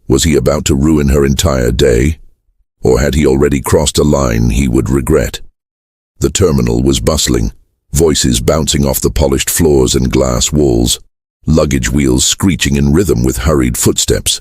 Was he about to ruin her entire day? Or had he already crossed a line he would regret? The terminal was bustling, voices bouncing off the polished floors and glass walls, luggage wheels screeching in rhythm with hurried footsteps.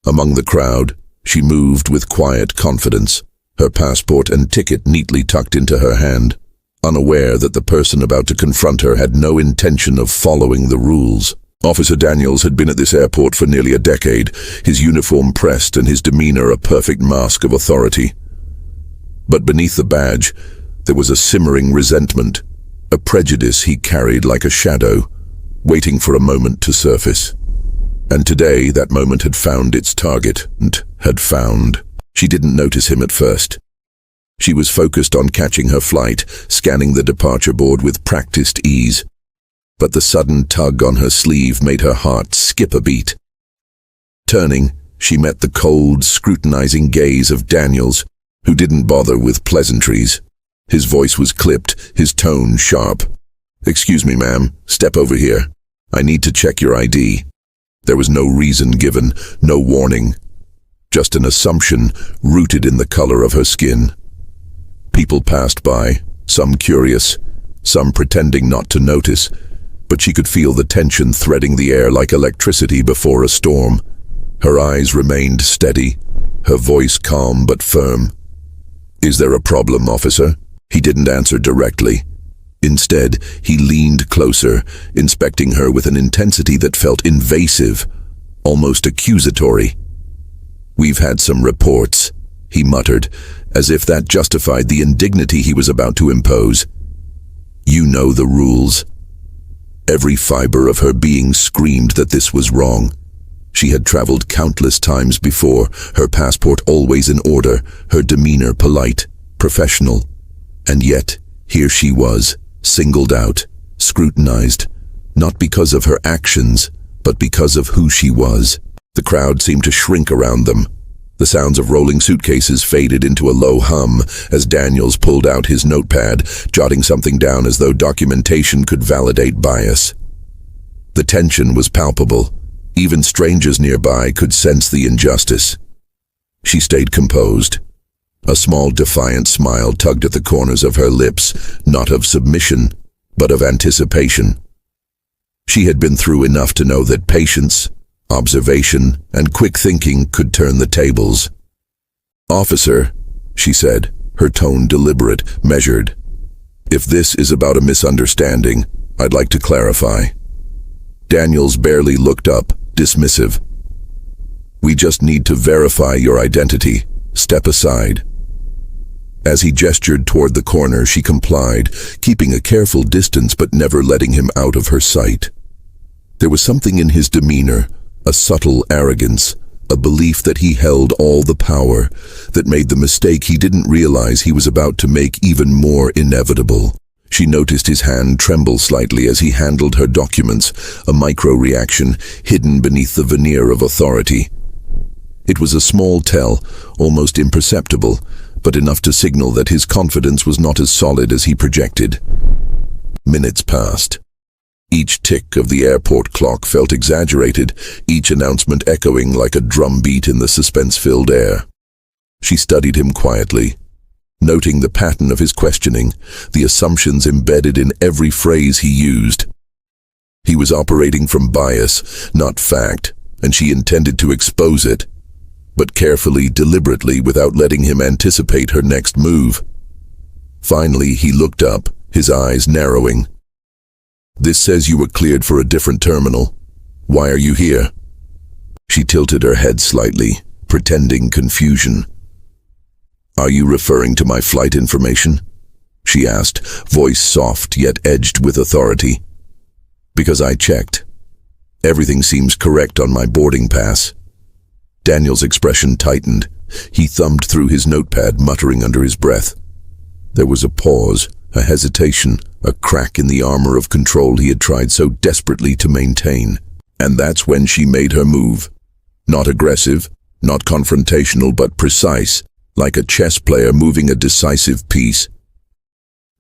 Among the crowd, she moved with quiet confidence, her passport and ticket neatly tucked into her hand, unaware that the person about to confront her had no intention of following the rules. Officer Daniels had been at this airport for nearly a decade, his uniform pressed and his demeanor a perfect mask of authority. But beneath the badge, there was a simmering resentment, a prejudice he carried like a shadow, waiting for a moment to surface. And today that moment had found its target, and had found. She didn't notice him at first. She was focused on catching her flight, scanning the departure board with practiced ease. But the sudden tug on her sleeve made her heart skip a beat. Turning, she met the cold, scrutinizing gaze of Daniels, who didn't bother with pleasantries. His voice was clipped, his tone sharp. "Excuse me, ma'am, step over here. I need to check your ID." There was no reason given, no warning. Just an assumption rooted in the color of her skin. People passed by, some curious, some pretending not to notice, but she could feel the tension threading the air like electricity before a storm. Her eyes remained steady, her voice calm but firm. "Is there a problem, officer?" He didn't answer directly. Instead, he leaned closer, inspecting her with an intensity that felt invasive, almost accusatory. "We've had some reports," he muttered, as if that justified the indignity he was about to impose. "You know the rules." Every fiber of her being screamed that this was wrong. She had traveled countless times before, her passport always in order, her demeanor polite, professional. And yet, here she was, singled out, scrutinized, not because of her actions, but because of who she was. The crowd seemed to shrink around them. The sounds of rolling suitcases faded into a low hum as Daniels pulled out his notepad, jotting something down as though documentation could validate bias. The tension was palpable. Even strangers nearby could sense the injustice. She stayed composed. A small defiant smile tugged at the corners of her lips, not of submission, but of anticipation. She had been through enough to know that patience, observation, and quick thinking could turn the tables. "Officer," she said, her tone deliberate, measured. "If this is about a misunderstanding, I'd like to clarify." Daniels barely looked up, dismissive. "We just need to verify your identity. Step aside." As he gestured toward the corner, she complied, keeping a careful distance but never letting him out of her sight. There was something in his demeanor, a subtle arrogance, a belief that he held all the power, that made the mistake he didn't realize he was about to make even more inevitable. She noticed his hand tremble slightly as he handled her documents, a micro-reaction hidden beneath the veneer of authority. It was a small tell, almost imperceptible, but enough to signal that his confidence was not as solid as he projected. Minutes passed. Each tick of the airport clock felt exaggerated, each announcement echoing like a drumbeat in the suspense-filled air. She studied him quietly, noting the pattern of his questioning, the assumptions embedded in every phrase he used. He was operating from bias, not fact, and she intended to expose it, but carefully, deliberately, without letting him anticipate her next move. Finally, he looked up, his eyes narrowing. "This says you were cleared for a different terminal. Why are you here?" She tilted her head slightly, pretending confusion. "Are you referring to my flight information?" she asked, voice soft yet edged with authority. "Because I checked. Everything seems correct on my boarding pass." Daniel's expression tightened. He thumbed through his notepad, muttering under his breath. There was a pause, a hesitation, a crack in the armor of control he had tried so desperately to maintain. And that's when she made her move. Not aggressive, not confrontational, but precise, like a chess player moving a decisive piece.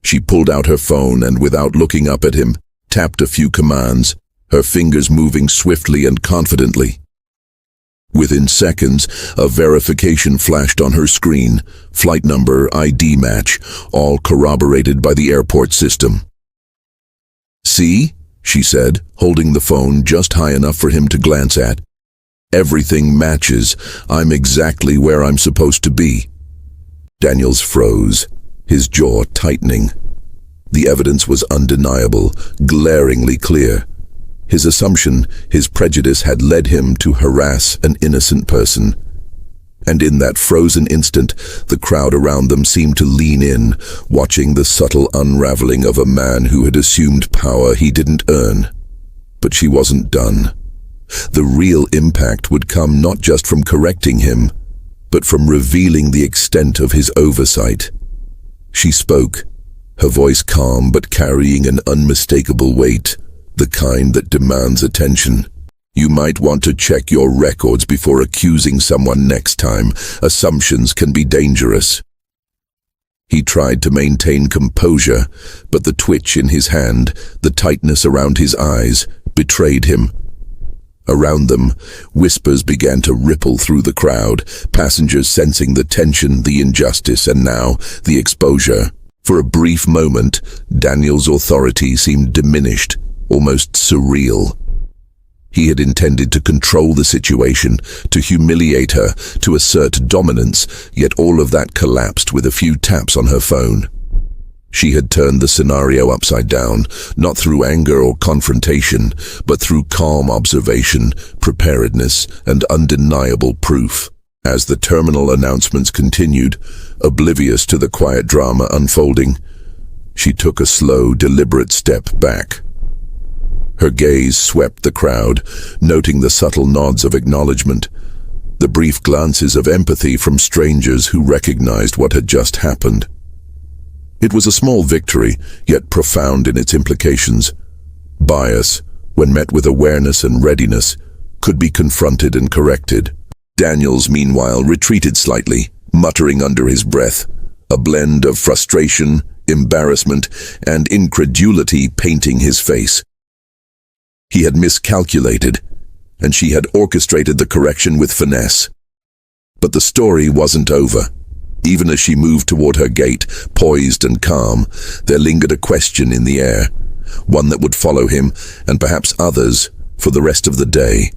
She pulled out her phone and, without looking up at him, tapped a few commands, her fingers moving swiftly and confidently. Within seconds, a verification flashed on her screen, flight number, ID match, all corroborated by the airport system. "See?" she said, holding the phone just high enough for him to glance at. "Everything matches. I'm exactly where I'm supposed to be." Daniels froze, his jaw tightening. The evidence was undeniable, glaringly clear. His assumption, his prejudice had led him to harass an innocent person. And in that frozen instant, the crowd around them seemed to lean in, watching the subtle unraveling of a man who had assumed power he didn't earn. But she wasn't done. The real impact would come not just from correcting him, but from revealing the extent of his oversight. She spoke, her voice calm but carrying an unmistakable weight, the kind that demands attention. "You might want to check your records before accusing someone next time. Assumptions can be dangerous." He tried to maintain composure, but the twitch in his hand, the tightness around his eyes, betrayed him. Around them, whispers began to ripple through the crowd, passengers sensing the tension, the injustice, and now the exposure. For a brief moment, Daniel's authority seemed diminished, almost surreal. He had intended to control the situation, to humiliate her, to assert dominance, yet all of that collapsed with a few taps on her phone. She had turned the scenario upside down, not through anger or confrontation, but through calm observation, preparedness, and undeniable proof. As the terminal announcements continued, oblivious to the quiet drama unfolding, she took a slow, deliberate step back. Her gaze swept the crowd, noting the subtle nods of acknowledgement, the brief glances of empathy from strangers who recognized what had just happened. It was a small victory, yet profound in its implications. Bias, when met with awareness and readiness, could be confronted and corrected. Daniels, meanwhile, retreated slightly, muttering under his breath, a blend of frustration, embarrassment, and incredulity painting his face. He had miscalculated, and she had orchestrated the correction with finesse. But the story wasn't over. Even as she moved toward her gate, poised and calm, there lingered a question in the air, one that would follow him, and perhaps others, for the rest of the day.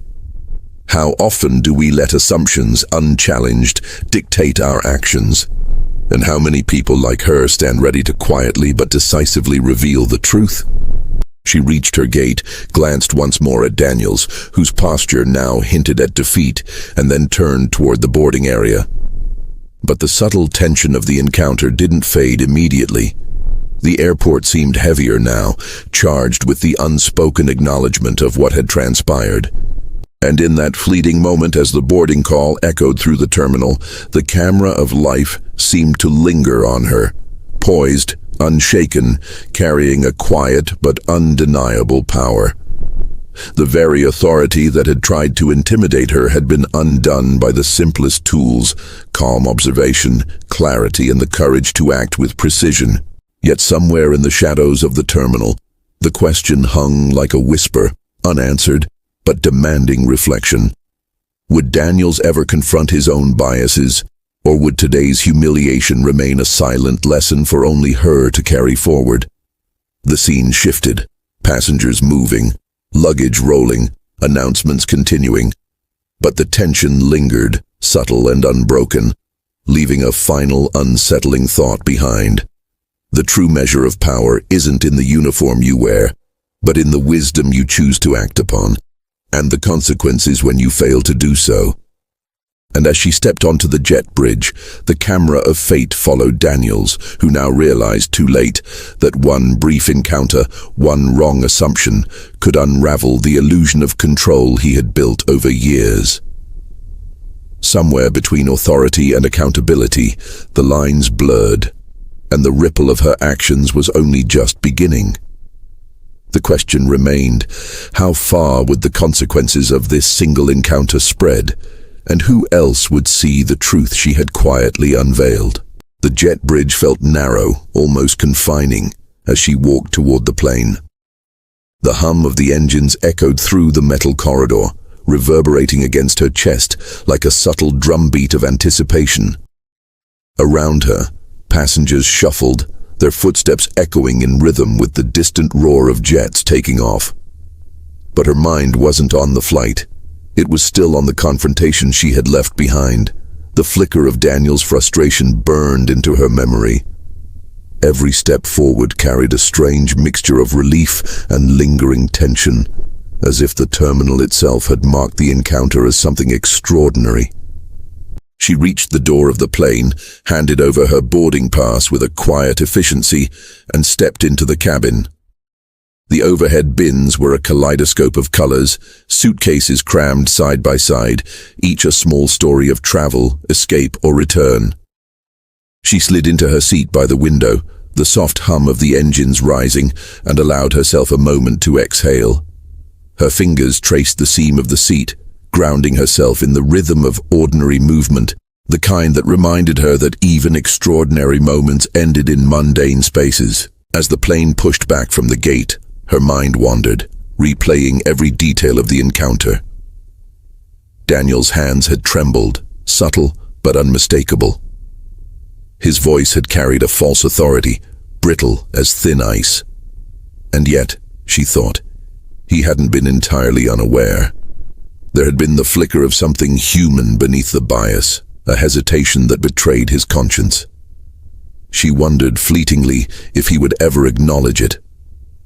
How often do we let assumptions, unchallenged, dictate our actions? And how many people like her stand ready to quietly but decisively reveal the truth? She reached her gate, glanced once more at Daniels, whose posture now hinted at defeat, and then turned toward the boarding area. But the subtle tension of the encounter didn't fade immediately. The airport seemed heavier now, charged with the unspoken acknowledgement of what had transpired. And in that fleeting moment as the boarding call echoed through the terminal, the camera of life seemed to linger on her, poised, unshaken, carrying a quiet but undeniable power. The very authority that had tried to intimidate her had been undone by the simplest tools, calm observation, clarity, and the courage to act with precision. Yet somewhere in the shadows of the terminal, the question hung like a whisper, unanswered, but demanding reflection. Would Daniels ever confront his own biases, or would today's humiliation remain a silent lesson for only her to carry forward? The scene shifted, passengers moving, luggage rolling, announcements continuing. But the tension lingered, subtle and unbroken, leaving a final unsettling thought behind. The true measure of power isn't in the uniform you wear, but in the wisdom you choose to act upon, and the consequences when you fail to do so. And as she stepped onto the jet bridge, the camera of fate followed Daniels, who now realized too late that one brief encounter, one wrong assumption, could unravel the illusion of control he had built over years. Somewhere between authority and accountability, the lines blurred, and the ripple of her actions was only just beginning. The question remained, how far would the consequences of this single encounter spread? And who else would see the truth she had quietly unveiled? The jet bridge felt narrow, almost confining, as she walked toward the plane. The hum of the engines echoed through the metal corridor, reverberating against her chest like a subtle drumbeat of anticipation. Around her, passengers shuffled, their footsteps echoing in rhythm with the distant roar of jets taking off. But her mind wasn't on the flight. It was still on the confrontation she had left behind. The flicker of Daniel's frustration burned into her memory. Every step forward carried a strange mixture of relief and lingering tension, as if the terminal itself had marked the encounter as something extraordinary. She reached the door of the plane, handed over her boarding pass with a quiet efficiency, and stepped into the cabin. The overhead bins were a kaleidoscope of colors, suitcases crammed side by side, each a small story of travel, escape, or return. She slid into her seat by the window, the soft hum of the engines rising, and allowed herself a moment to exhale. Her fingers traced the seam of the seat, grounding herself in the rhythm of ordinary movement, the kind that reminded her that even extraordinary moments ended in mundane spaces. As the plane pushed back from the gate, her mind wandered, replaying every detail of the encounter. Daniel's hands had trembled, subtle but unmistakable. His voice had carried a false authority, brittle as thin ice. And yet, she thought, he hadn't been entirely unaware. There had been the flicker of something human beneath the bias, a hesitation that betrayed his conscience. She wondered fleetingly if he would ever acknowledge it,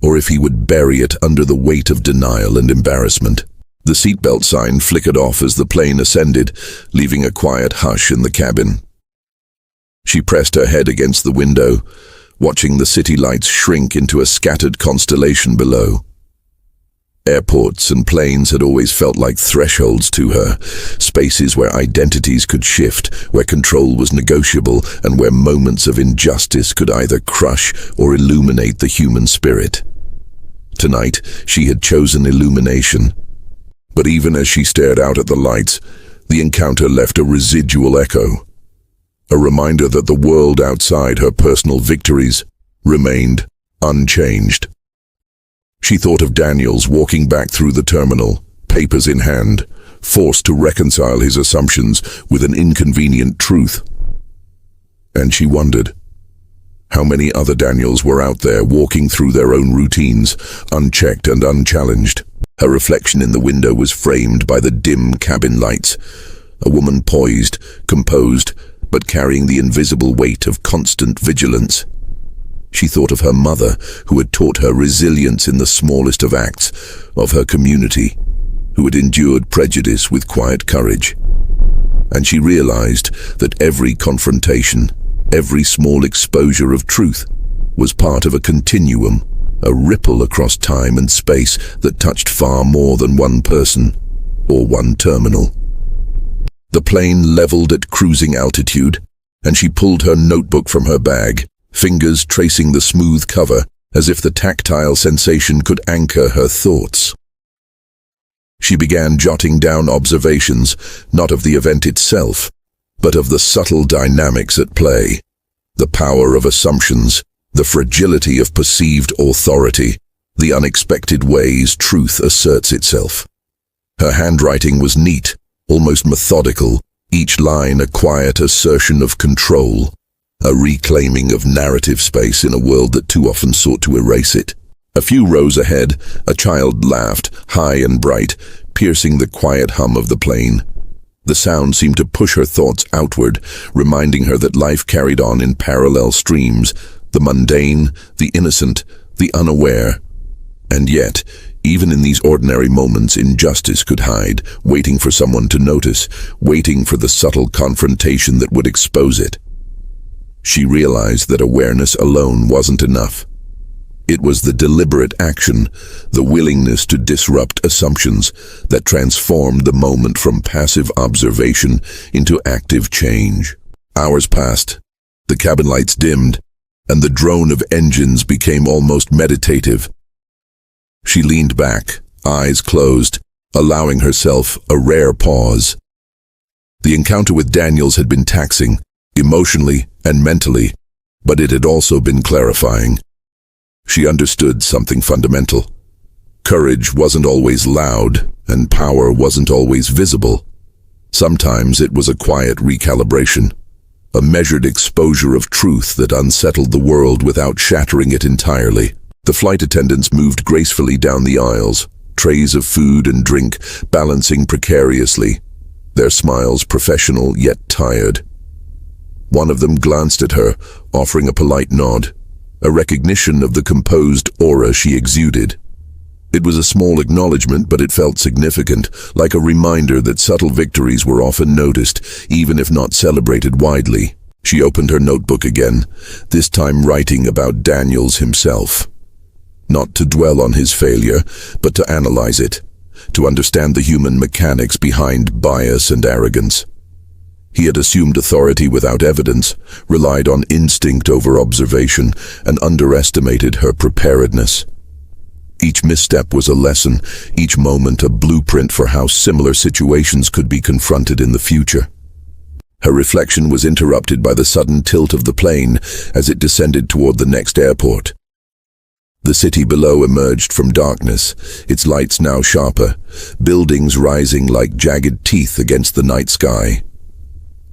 or if he would bury it under the weight of denial and embarrassment. The seatbelt sign flickered off as the plane ascended, leaving a quiet hush in the cabin. She pressed her head against the window, watching the city lights shrink into a scattered constellation below. Airports and planes had always felt like thresholds to her, spaces where identities could shift, where control was negotiable, and where moments of injustice could either crush or illuminate the human spirit. Tonight, she had chosen illumination. But even as she stared out at the lights, the encounter left a residual echo, a reminder that the world outside her personal victories remained unchanged. She thought of Daniels walking back through the terminal, papers in hand, forced to reconcile his assumptions with an inconvenient truth. And she wondered, how many other Daniels were out there walking through their own routines, unchecked and unchallenged? Her reflection in the window was framed by the dim cabin lights, a woman poised, composed, but carrying the invisible weight of constant vigilance. She thought of her mother, who had taught her resilience in the smallest of acts, of her community, who had endured prejudice with quiet courage. And she realized that every confrontation, every small exposure of truth, was part of a continuum, a ripple across time and space that touched far more than one person or one terminal. The plane leveled at cruising altitude, and she pulled her notebook from her bag, fingers tracing the smooth cover as if the tactile sensation could anchor her thoughts. She began jotting down observations, not of the event itself, but of the subtle dynamics at play, the power of assumptions, the fragility of perceived authority, the unexpected ways truth asserts itself. Her handwriting was neat, almost methodical, each line a quiet assertion of control, a reclaiming of narrative space in a world that too often sought to erase it. A few rows ahead, a child laughed, high and bright, piercing the quiet hum of the plane. The sound seemed to push her thoughts outward, reminding her that life carried on in parallel streams, the mundane, the innocent, the unaware. And yet, even in these ordinary moments, injustice could hide, waiting for someone to notice, waiting for the subtle confrontation that would expose it. She realized that awareness alone wasn't enough. It was the deliberate action, the willingness to disrupt assumptions, that transformed the moment from passive observation into active change. Hours passed, the cabin lights dimmed, and the drone of engines became almost meditative. She leaned back, eyes closed, allowing herself a rare pause. The encounter with Daniels had been taxing, emotionally and mentally, but it had also been clarifying. She understood something fundamental. Courage wasn't always loud, and power wasn't always visible. Sometimes it was a quiet recalibration, a measured exposure of truth that unsettled the world without shattering it entirely. The flight attendants moved gracefully down the aisles, trays of food and drink balancing precariously, their smiles professional yet tired. One of them glanced at her, offering a polite nod, a recognition of the composed aura she exuded. It was a small acknowledgement, but it felt significant, like a reminder that subtle victories were often noticed, even if not celebrated widely. She opened her notebook again, this time writing about Daniels himself. Not to dwell on his failure, but to analyze it, to understand the human mechanics behind bias and arrogance. He had assumed authority without evidence, relied on instinct over observation, and underestimated her preparedness. Each misstep was a lesson, each moment a blueprint for how similar situations could be confronted in the future. Her reflection was interrupted by the sudden tilt of the plane as it descended toward the next airport. The city below emerged from darkness, its lights now sharper, buildings rising like jagged teeth against the night sky.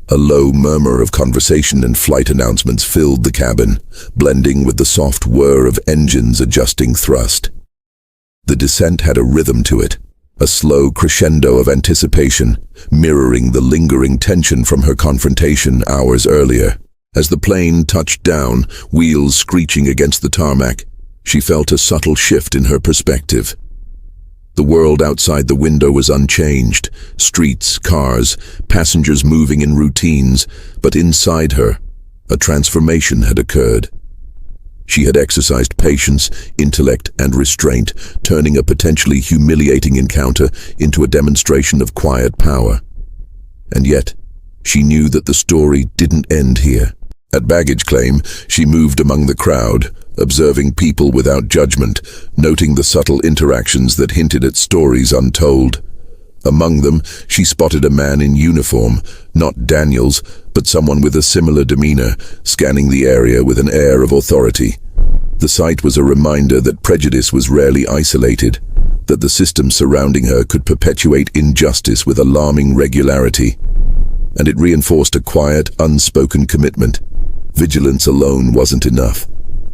A low murmur of conversation and flight announcements filled the cabin, blending with the soft whir of engines adjusting thrust. The descent had a rhythm to it, a slow crescendo of anticipation, mirroring the lingering tension from her confrontation hours earlier. As the plane touched down, wheels screeching against the tarmac, she felt a subtle shift in her perspective. The world outside the window was unchanged, streets, cars, passengers moving in routines, but inside her, a transformation had occurred. She had exercised patience, intellect, and restraint, turning a potentially humiliating encounter into a demonstration of quiet power. And yet, she knew that the story didn't end here. At baggage claim, she moved among the crowd, observing people without judgment, noting the subtle interactions that hinted at stories untold. Among them, she spotted a man in uniform, not Daniels, but someone with a similar demeanor, scanning the area with an air of authority. The sight was a reminder that prejudice was rarely isolated, that the system surrounding her could perpetuate injustice with alarming regularity. And it reinforced a quiet, unspoken commitment. Vigilance alone wasn't enough.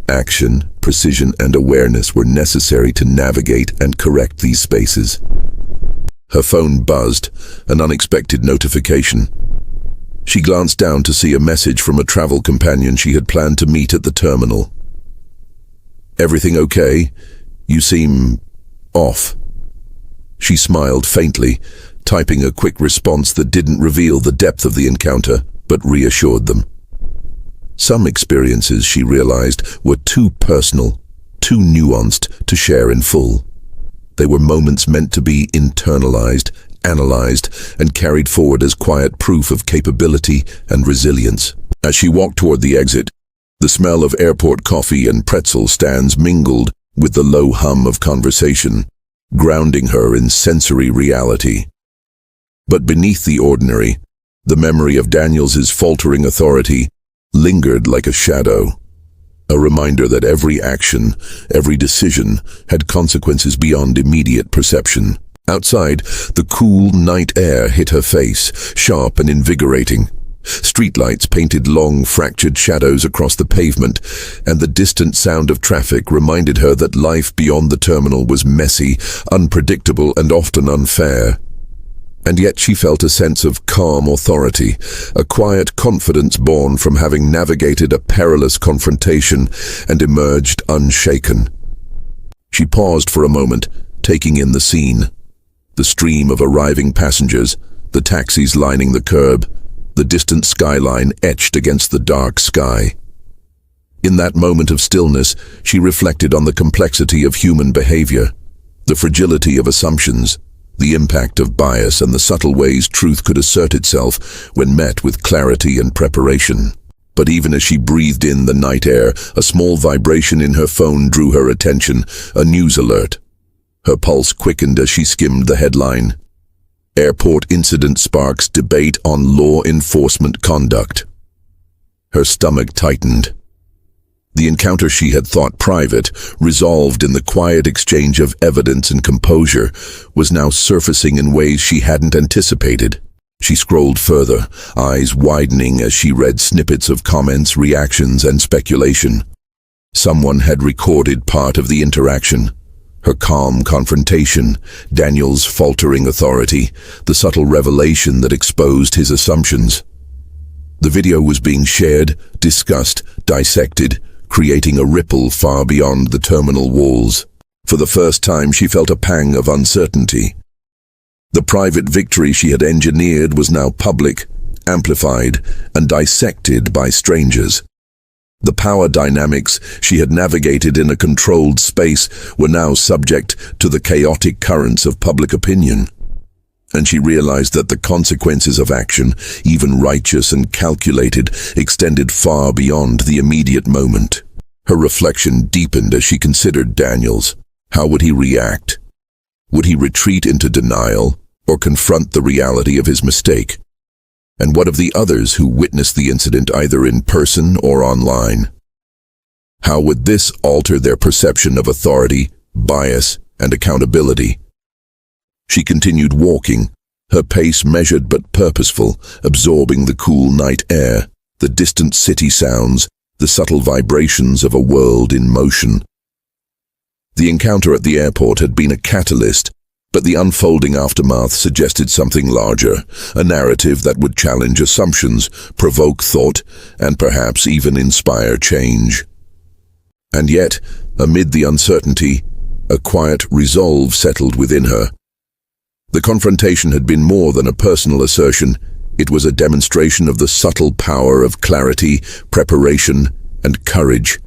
Action, precision, and awareness were necessary to navigate and correct these spaces. Her phone buzzed, an unexpected notification. She glanced down to see a message from a travel companion she had planned to meet at the terminal. "Everything okay? You seem off." She smiled faintly, typing a quick response that didn't reveal the depth of the encounter, but reassured them. Some experiences, she realized, were too personal, too nuanced to share in full. They were moments meant to be internalized, analyzed, and carried forward as quiet proof of capability and resilience. As she walked toward the exit, the smell of airport coffee and pretzel stands mingled with the low hum of conversation, grounding her in sensory reality. But beneath the ordinary, the memory of Daniels's faltering authority lingered like a shadow, a reminder that every action, every decision, had consequences beyond immediate perception. Outside, the cool night air hit her face, sharp and invigorating. Streetlights painted long, fractured shadows across the pavement, and the distant sound of traffic reminded her that life beyond the terminal was messy, unpredictable, and often unfair. And yet she felt a sense of calm authority, a quiet confidence born from having navigated a perilous confrontation and emerged unshaken. She paused for a moment, taking in the scene. The stream of arriving passengers, the taxis lining the curb, the distant skyline etched against the dark sky. In that moment of stillness, she reflected on the complexity of human behavior, the fragility of assumptions, the impact of bias, and the subtle ways truth could assert itself when met with clarity and preparation. But even as she breathed in the night air, a small vibration in her phone drew her attention, a news alert. Her pulse quickened as she skimmed the headline. Airport incident sparks debate on law enforcement conduct. Her stomach tightened. The encounter she had thought private, resolved in the quiet exchange of evidence and composure, was now surfacing in ways she hadn't anticipated. She scrolled further, eyes widening as she read snippets of comments, reactions, and speculation. Someone had recorded part of the interaction. Her calm confrontation, Daniel's faltering authority, the subtle revelation that exposed his assumptions. The video was being shared, discussed, dissected, creating a ripple far beyond the terminal walls. For the first time, she felt a pang of uncertainty. The private victory she had engineered was now public, amplified, and dissected by strangers. The power dynamics she had navigated in a controlled space were now subject to the chaotic currents of public opinion. And she realized that the consequences of action, even righteous and calculated, extended far beyond the immediate moment. Her reflection deepened as she considered Daniel's. How would he react? Would he retreat into denial, or confront the reality of his mistake? And what of the others who witnessed the incident either in person or online? How would this alter their perception of authority, bias, and accountability? She continued walking, her pace measured but purposeful, absorbing the cool night air, the distant city sounds, the subtle vibrations of a world in motion. The encounter at the airport had been a catalyst, but the unfolding aftermath suggested something larger, a narrative that would challenge assumptions, provoke thought, and perhaps even inspire change. And yet, amid the uncertainty, a quiet resolve settled within her. The confrontation had been more than a personal assertion. It was a demonstration of the subtle power of clarity, preparation, and courage.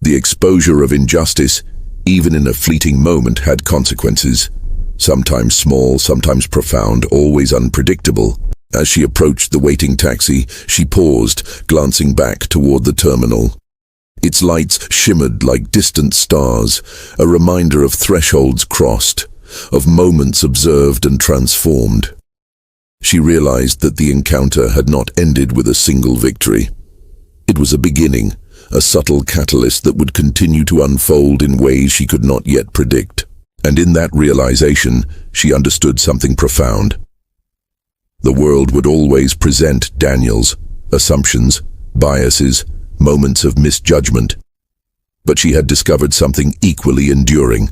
The exposure of injustice, even in a fleeting moment, had consequences. Sometimes small, sometimes profound, always unpredictable. As she approached the waiting taxi, she paused, glancing back toward the terminal. Its lights shimmered like distant stars, a reminder of thresholds crossed, of moments observed and transformed. She realized that the encounter had not ended with a single victory. It was a beginning, a subtle catalyst that would continue to unfold in ways she could not yet predict. And in that realization, she understood something profound. The world would always present Daniel's assumptions, biases, moments of misjudgment. But she had discovered something equally enduring.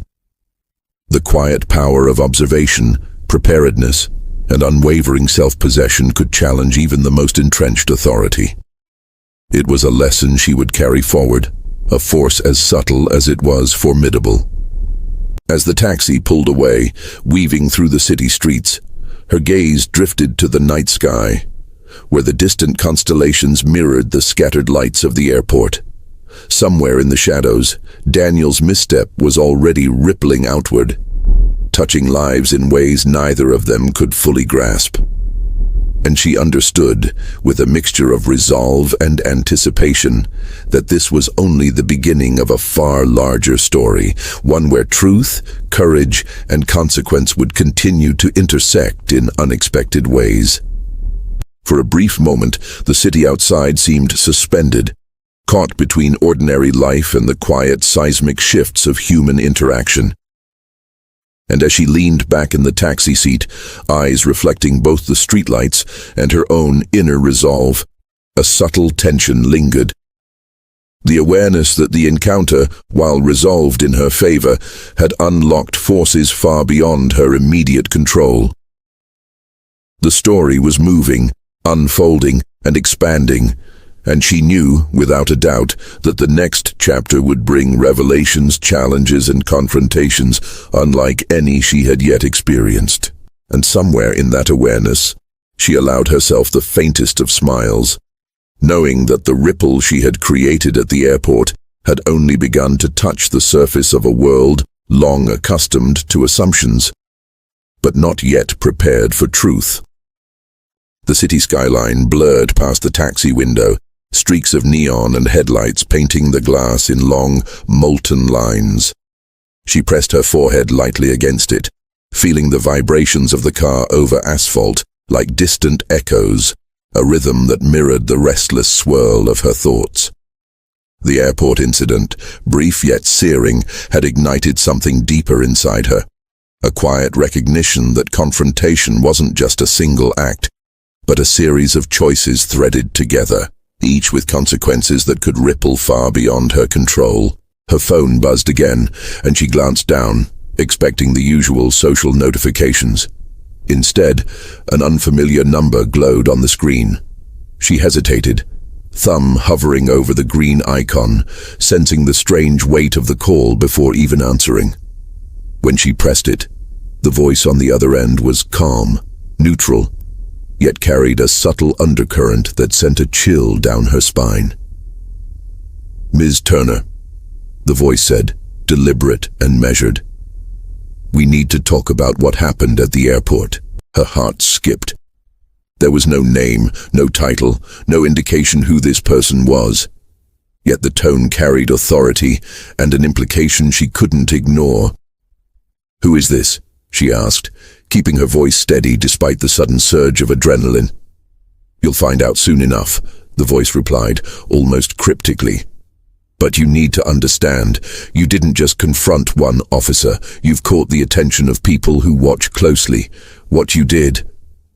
The quiet power of observation, preparedness, and unwavering self-possession could challenge even the most entrenched authority. It was a lesson she would carry forward, a force as subtle as it was formidable. As the taxi pulled away, weaving through the city streets, her gaze drifted to the night sky, where the distant constellations mirrored the scattered lights of the airport. Somewhere in the shadows, Daniel's misstep was already rippling outward, touching lives in ways neither of them could fully grasp. And she understood, with a mixture of resolve and anticipation, that this was only the beginning of a far larger story, one where truth, courage, and consequence would continue to intersect in unexpected ways. For a brief moment, the city outside seemed suspended, caught between ordinary life and the quiet seismic shifts of human interaction. And as she leaned back in the taxi seat, eyes reflecting both the streetlights and her own inner resolve, a subtle tension lingered. The awareness that the encounter, while resolved in her favor, had unlocked forces far beyond her immediate control. The story was moving, unfolding, and expanding, and she knew, without a doubt, that the next chapter would bring revelations, challenges, and confrontations unlike any she had yet experienced. And somewhere in that awareness, she allowed herself the faintest of smiles, knowing that the ripple she had created at the airport had only begun to touch the surface of a world long accustomed to assumptions, but not yet prepared for truth. The city skyline blurred past the taxi window, streaks of neon and headlights painting the glass in long, molten lines. She pressed her forehead lightly against it, feeling the vibrations of the car over asphalt like distant echoes, a rhythm that mirrored the restless swirl of her thoughts. The airport incident, brief yet searing, had ignited something deeper inside her. A quiet recognition that confrontation wasn't just a single act, but a series of choices threaded together, each with consequences that could ripple far beyond her control. Her phone buzzed again, and she glanced down, expecting the usual social notifications. Instead, an unfamiliar number glowed on the screen. She hesitated, thumb hovering over the green icon, sensing the strange weight of the call before even answering. When she pressed it, the voice on the other end was calm, neutral, yet carried a subtle undercurrent that sent a chill down her spine. "Ms. Turner," the voice said, deliberate and measured. "We need to talk about what happened at the airport." Her heart skipped. There was no name, no title, no indication who this person was. Yet the tone carried authority and an implication she couldn't ignore. "Who is this?" she asked, keeping her voice steady despite the sudden surge of adrenaline. "You'll find out soon enough," the voice replied, almost cryptically. "But you need to understand, you didn't just confront one officer, you've caught the attention of people who watch closely. What you did,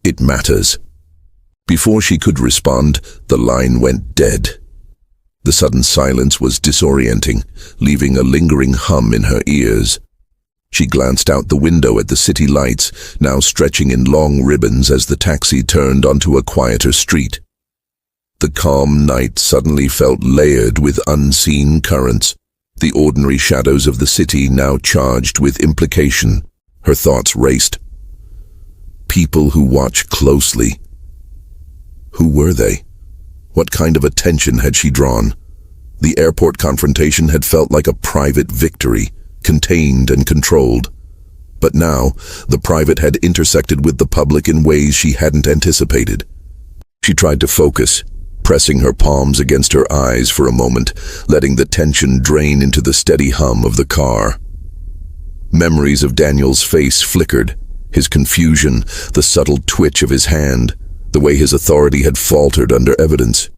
it matters." Before she could respond, the line went dead. The sudden silence was disorienting, leaving a lingering hum in her ears. She glanced out the window at the city lights, now stretching in long ribbons as the taxi turned onto a quieter street. The calm night suddenly felt layered with unseen currents, the ordinary shadows of the city now charged with implication. Her thoughts raced. People who watch closely. Who were they? What kind of attention had she drawn? The airport confrontation had felt like a private victory, contained and controlled. But now, the private had intersected with the public in ways she hadn't anticipated. She tried to focus, pressing her palms against her eyes for a moment, letting the tension drain into the steady hum of the car. Memories of Daniel's face flickered, his confusion, the subtle twitch of his hand, the way his authority had faltered under evidence.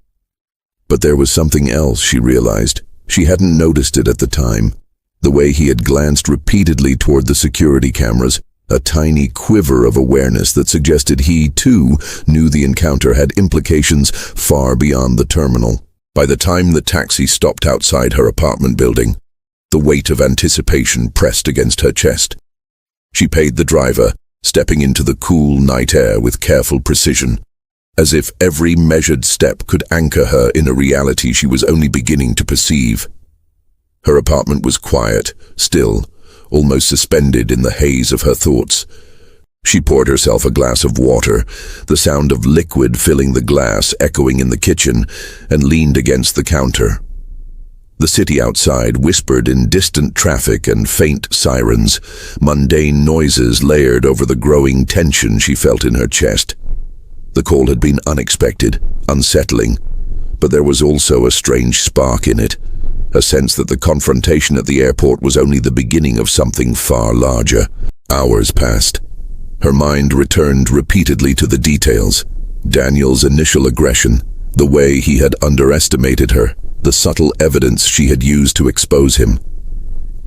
But there was something else, she realized. She hadn't noticed it at the time. The way he had glanced repeatedly toward the security cameras, a tiny quiver of awareness that suggested he, too, knew the encounter had implications far beyond the terminal. By the time the taxi stopped outside her apartment building, the weight of anticipation pressed against her chest. She paid the driver, stepping into the cool night air with careful precision, as if every measured step could anchor her in a reality she was only beginning to perceive. Her apartment was quiet, still, almost suspended in the haze of her thoughts. She poured herself a glass of water, the sound of liquid filling the glass echoing in the kitchen, and leaned against the counter. The city outside whispered in distant traffic and faint sirens, mundane noises layered over the growing tension she felt in her chest. The call had been unexpected, unsettling, but there was also a strange spark in it, a sense that the confrontation at the airport was only the beginning of something far larger. Hours passed. Her mind returned repeatedly to the details. Daniel's initial aggression, the way he had underestimated her, the subtle evidence she had used to expose him.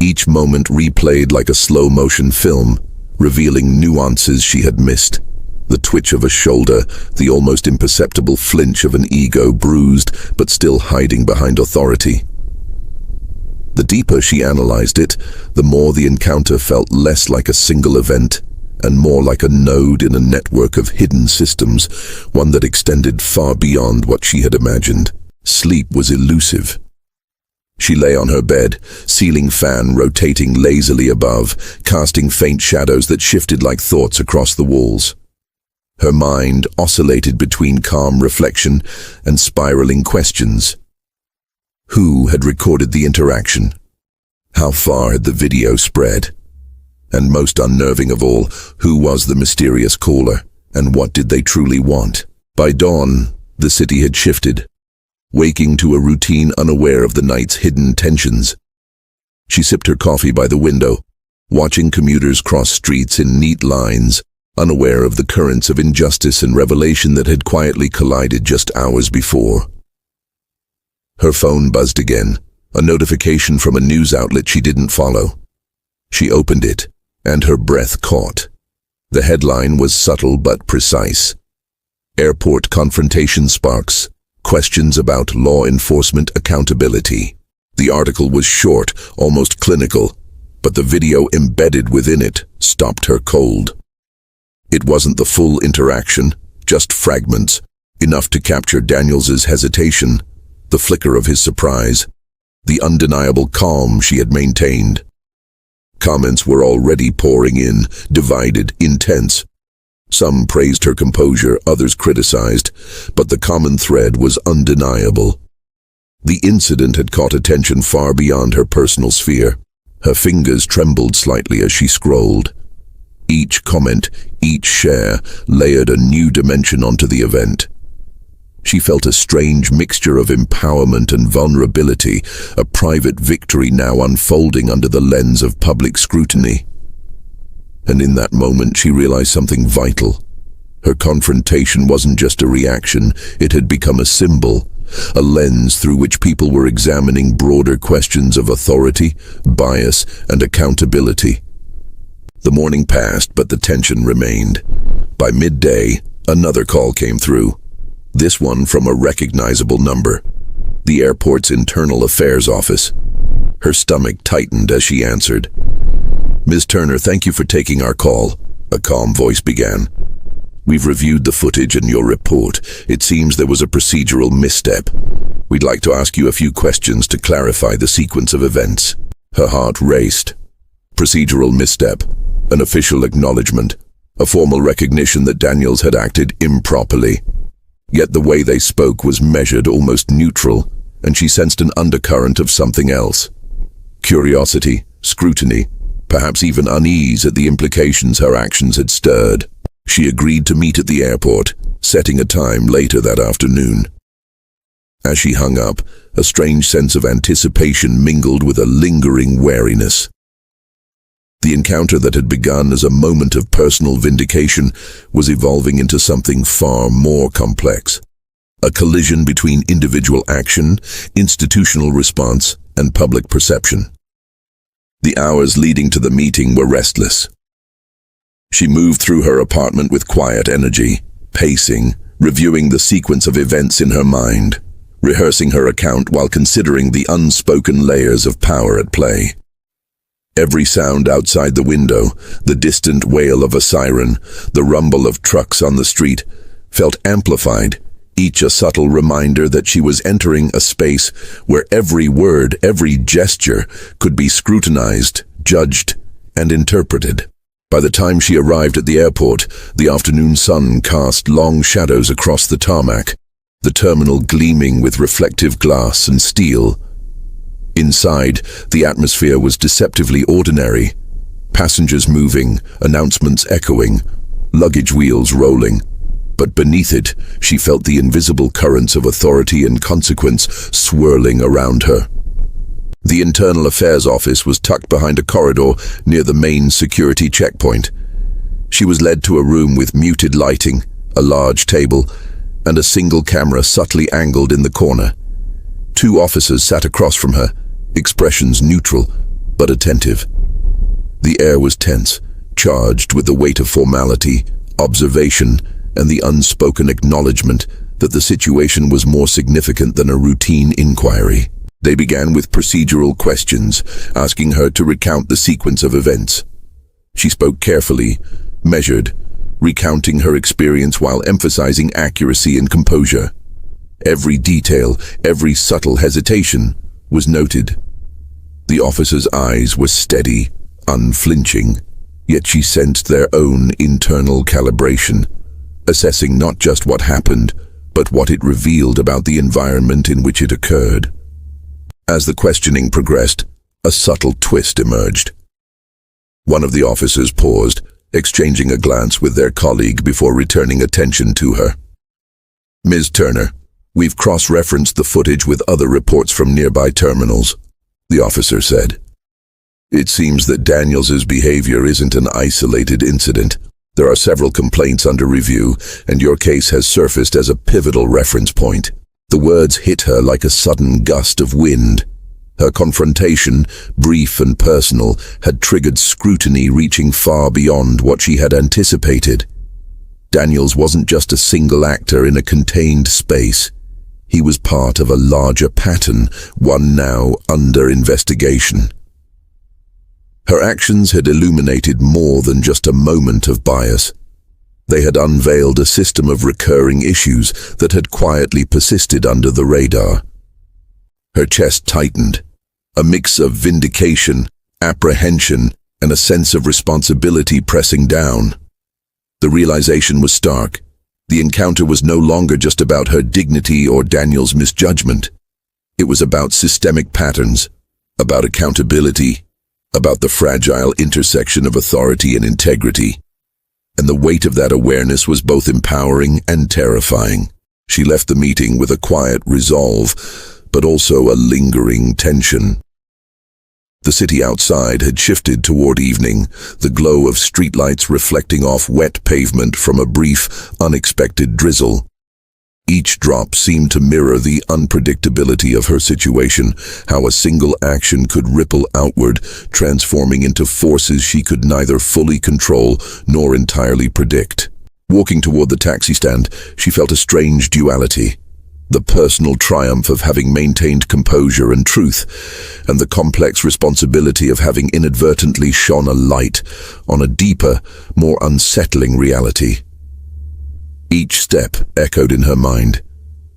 Each moment replayed like a slow-motion film, revealing nuances she had missed. The twitch of a shoulder, the almost imperceptible flinch of an ego bruised but still hiding behind authority. The deeper she analyzed it, the more the encounter felt less like a single event and more like a node in a network of hidden systems, one that extended far beyond what she had imagined. Sleep was elusive. She lay on her bed, ceiling fan rotating lazily above, casting faint shadows that shifted like thoughts across the walls. Her mind oscillated between calm reflection and spiraling questions. Who had recorded the interaction? How far had the video spread? And most unnerving of all, who was the mysterious caller, and what did they truly want? By dawn, the city had shifted, waking to a routine unaware of the night's hidden tensions. She sipped her coffee by the window, watching commuters cross streets in neat lines, unaware of the currents of injustice and revelation that had quietly collided just hours before. Her phone buzzed again, a notification from a news outlet she didn't follow. She opened it, and her breath caught. The headline was subtle but precise. Airport confrontation sparks, questions about law enforcement accountability. The article was short, almost clinical, but the video embedded within it stopped her cold. It wasn't the full interaction, just fragments, enough to capture Daniels's hesitation, the flicker of his surprise, the undeniable calm she had maintained. Comments were already pouring in, divided, intense. Some praised her composure, others criticized, but the common thread was undeniable. The incident had caught attention far beyond her personal sphere. Her fingers trembled slightly as she scrolled. Each comment, each share, layered a new dimension onto the event. She felt a strange mixture of empowerment and vulnerability, a private victory now unfolding under the lens of public scrutiny. And in that moment she realized something vital. Her confrontation wasn't just a reaction, it had become a symbol, a lens through which people were examining broader questions of authority, bias, and accountability. The morning passed, but the tension remained. By midday, another call came through. This one from a recognizable number, the airport's internal affairs office. Her stomach tightened as she answered. "Ms. Turner, thank you for taking our call," a calm voice began. "We've reviewed the footage and your report. It seems there was a procedural misstep. We'd like to ask you a few questions to clarify the sequence of events." Her heart raced. Procedural misstep, an official acknowledgement, a formal recognition that Daniels had acted improperly. Yet the way they spoke was measured, almost neutral, and she sensed an undercurrent of something else. Curiosity, scrutiny, perhaps even unease at the implications her actions had stirred. She agreed to meet at the airport, setting a time later that afternoon. As she hung up, a strange sense of anticipation mingled with a lingering wariness. The encounter that had begun as a moment of personal vindication was evolving into something far more complex. A collision between individual action, institutional response, and public perception. The hours leading to the meeting were restless. She moved through her apartment with quiet energy, pacing, reviewing the sequence of events in her mind, rehearsing her account while considering the unspoken layers of power at play. Every sound outside the window, the distant wail of a siren, the rumble of trucks on the street, felt amplified, each a subtle reminder that she was entering a space where every word, every gesture could be scrutinized, judged, and interpreted. By the time she arrived at the airport, the afternoon sun cast long shadows across the tarmac, the terminal gleaming with reflective glass and steel. Inside, the atmosphere was deceptively ordinary. Passengers moving, announcements echoing, luggage wheels rolling. But beneath it, she felt the invisible currents of authority and consequence swirling around her. The Internal Affairs office was tucked behind a corridor near the main security checkpoint. She was led to a room with muted lighting, a large table, and a single camera subtly angled in the corner. Two officers sat across from her, expressions neutral but attentive. The air was tense, charged with the weight of formality, observation, and the unspoken acknowledgement that the situation was more significant than a routine inquiry. They began with procedural questions, asking her to recount the sequence of events. She spoke carefully, measured, recounting her experience while emphasizing accuracy and composure. Every detail, every subtle hesitation was noted. The officer's eyes were steady, unflinching, yet she sensed their own internal calibration, assessing not just what happened, but what it revealed about the environment in which it occurred. As the questioning progressed, a subtle twist emerged. One of the officers paused, exchanging a glance with their colleague before returning attention to her. "Ms. Turner, we've cross-referenced the footage with other reports from nearby terminals," the officer said. "It seems that Daniels's behavior isn't an isolated incident. There are several complaints under review, and your case has surfaced as a pivotal reference point." The words hit her like a sudden gust of wind. Her confrontation, brief and personal, had triggered scrutiny reaching far beyond what she had anticipated. Daniels wasn't just a single actor in a contained space. He was part of a larger pattern, one now under investigation. Her actions had illuminated more than just a moment of bias. They had unveiled a system of recurring issues that had quietly persisted under the radar. Her chest tightened, a mix of vindication, apprehension, and a sense of responsibility pressing down. The realization was stark. The encounter was no longer just about her dignity or Daniel's misjudgment. It was about systemic patterns, about accountability, about the fragile intersection of authority and integrity. And the weight of that awareness was both empowering and terrifying. She left the meeting with a quiet resolve, but also a lingering tension. The city outside had shifted toward evening, the glow of streetlights reflecting off wet pavement from a brief, unexpected drizzle. Each drop seemed to mirror the unpredictability of her situation, how a single action could ripple outward, transforming into forces she could neither fully control nor entirely predict. Walking toward the taxi stand, she felt a strange duality. The personal triumph of having maintained composure and truth, and the complex responsibility of having inadvertently shone a light on a deeper, more unsettling reality. Each step echoed in her mind,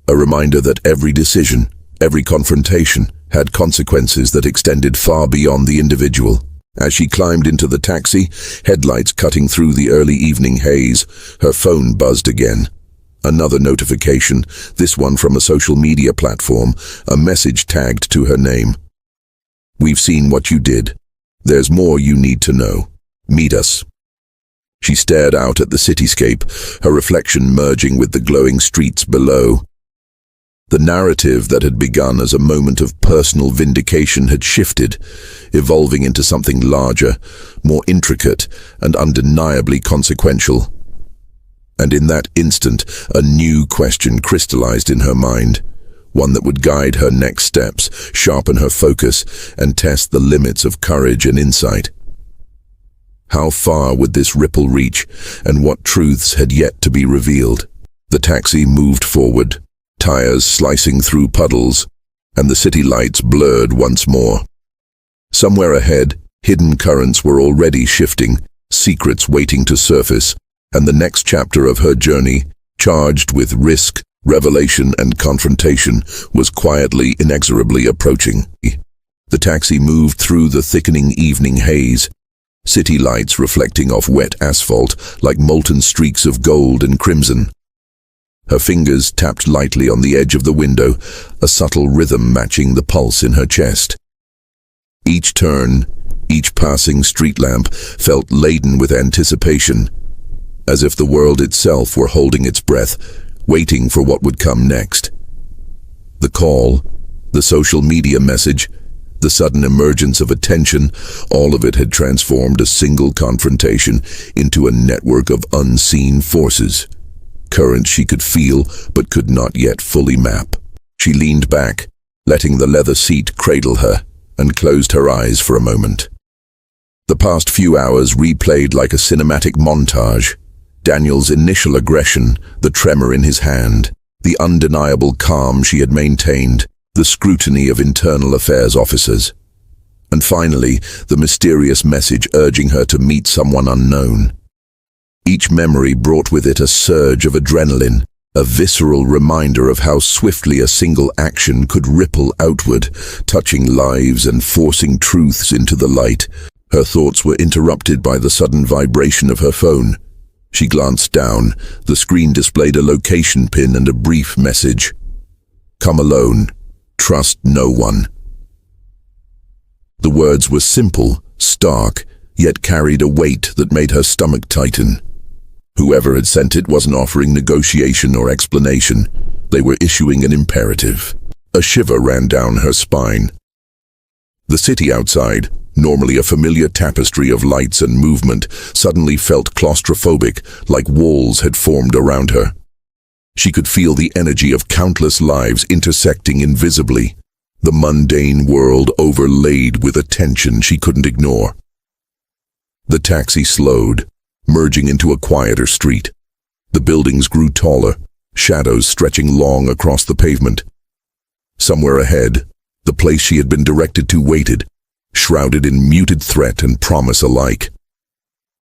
a reminder that every decision, every confrontation, had consequences that extended far beyond the individual. As she climbed into the taxi, headlights cutting through the early evening haze, her phone buzzed again. Another notification, this one from a social media platform, a message tagged to her name. "We've seen what you did. There's more you need to know. Meet us." She stared out at the cityscape, her reflection merging with the glowing streets below. The narrative that had begun as a moment of personal vindication had shifted, evolving into something larger, more intricate, and undeniably consequential. And in that instant, a new question crystallized in her mind, one that would guide her next steps, sharpen her focus, and test the limits of courage and insight. How far would this ripple reach, and what truths had yet to be revealed? The taxi moved forward, tires slicing through puddles, and the city lights blurred once more. Somewhere ahead, hidden currents were already shifting, secrets waiting to surface, and the next chapter of her journey, charged with risk, revelation, and confrontation, was quietly, inexorably approaching. The taxi moved through the thickening evening haze, city lights reflecting off wet asphalt like molten streaks of gold and crimson. Her fingers tapped lightly on the edge of the window, a subtle rhythm matching the pulse in her chest. Each turn, each passing street lamp felt laden with anticipation, as if the world itself were holding its breath, waiting for what would come next. The call, the social media message, the sudden emergence of attention, all of it had transformed a single confrontation into a network of unseen forces, currents she could feel but could not yet fully map. She leaned back, letting the leather seat cradle her, and closed her eyes for a moment. The past few hours replayed like a cinematic montage. Daniel's initial aggression, the tremor in his hand, the undeniable calm she had maintained, the scrutiny of internal affairs officers, and finally, the mysterious message urging her to meet someone unknown. Each memory brought with it a surge of adrenaline, a visceral reminder of how swiftly a single action could ripple outward, touching lives and forcing truths into the light. Her thoughts were interrupted by the sudden vibration of her phone. She glanced down. The screen displayed a location pin and a brief message. "Come alone. Trust no one." The words were simple, stark, yet carried a weight that made her stomach tighten. Whoever had sent it wasn't offering negotiation or explanation. They were issuing an imperative. A shiver ran down her spine. The city outside, normally a familiar tapestry of lights and movement, suddenly felt claustrophobic, like walls had formed around her. She could feel the energy of countless lives intersecting invisibly, the mundane world overlaid with a tension she couldn't ignore. The taxi slowed, merging into a quieter street. The buildings grew taller, shadows stretching long across the pavement. Somewhere ahead, the place she had been directed to waited, shrouded in muted threat and promise alike.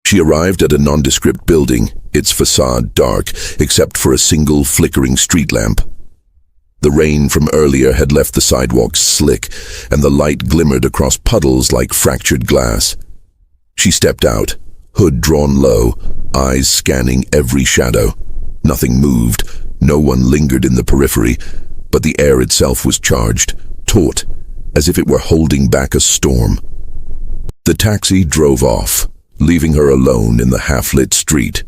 She arrived at a nondescript building, its facade dark, except for a single flickering street lamp. The rain from earlier had left the sidewalks slick, and the light glimmered across puddles like fractured glass. She stepped out, hood drawn low, eyes scanning every shadow. Nothing moved, no one lingered in the periphery, but the air itself was charged, taut, as if it were holding back a storm. The taxi drove off, leaving her alone in the half-lit street.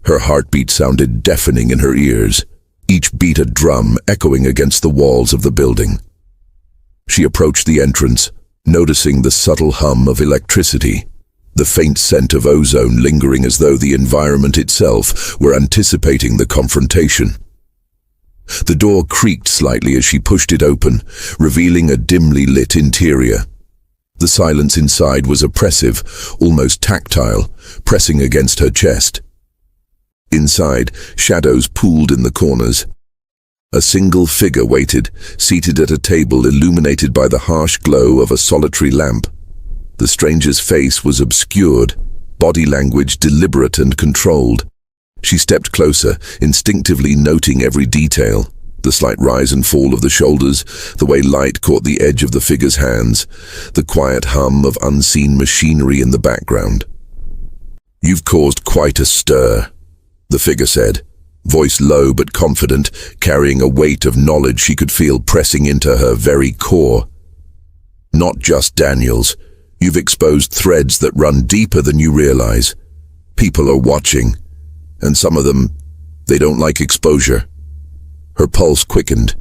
Her heartbeat sounded deafening in her ears, each beat a drum echoing against the walls of the building. She approached the entrance, noticing the subtle hum of electricity, the faint scent of ozone lingering as though the environment itself were anticipating the confrontation. The door creaked slightly as she pushed it open, revealing a dimly lit interior. The silence inside was oppressive, almost tactile, pressing against her chest. Inside, shadows pooled in the corners. A single figure waited, seated at a table illuminated by the harsh glow of a solitary lamp. The stranger's face was obscured, body language deliberate and controlled. She stepped closer, instinctively noting every detail. The slight rise and fall of the shoulders, the way light caught the edge of the figure's hands, the quiet hum of unseen machinery in the background. "You've caused quite a stir," the figure said, voice low but confident, carrying a weight of knowledge she could feel pressing into her very core. "Not just Daniels. You've exposed threads that run deeper than you realize. People are watching, and some of them, they don't like exposure." Her pulse quickened.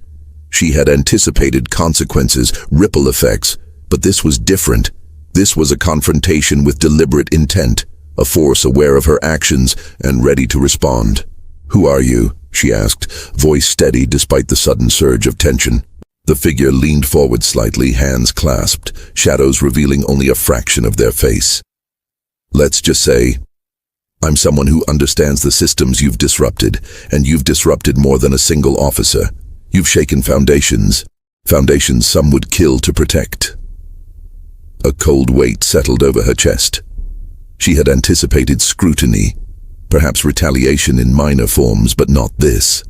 She had anticipated consequences, ripple effects, but this was different. This was a confrontation with deliberate intent, a force aware of her actions and ready to respond. "Who are you?" she asked, voice steady despite the sudden surge of tension. The figure leaned forward slightly, hands clasped, shadows revealing only a fraction of their face. "Let's just say, I'm someone who understands the systems you've disrupted, and you've disrupted more than a single officer. You've shaken foundations some would kill to protect." A cold weight settled over her chest. She had anticipated scrutiny, perhaps retaliation in minor forms, but not this.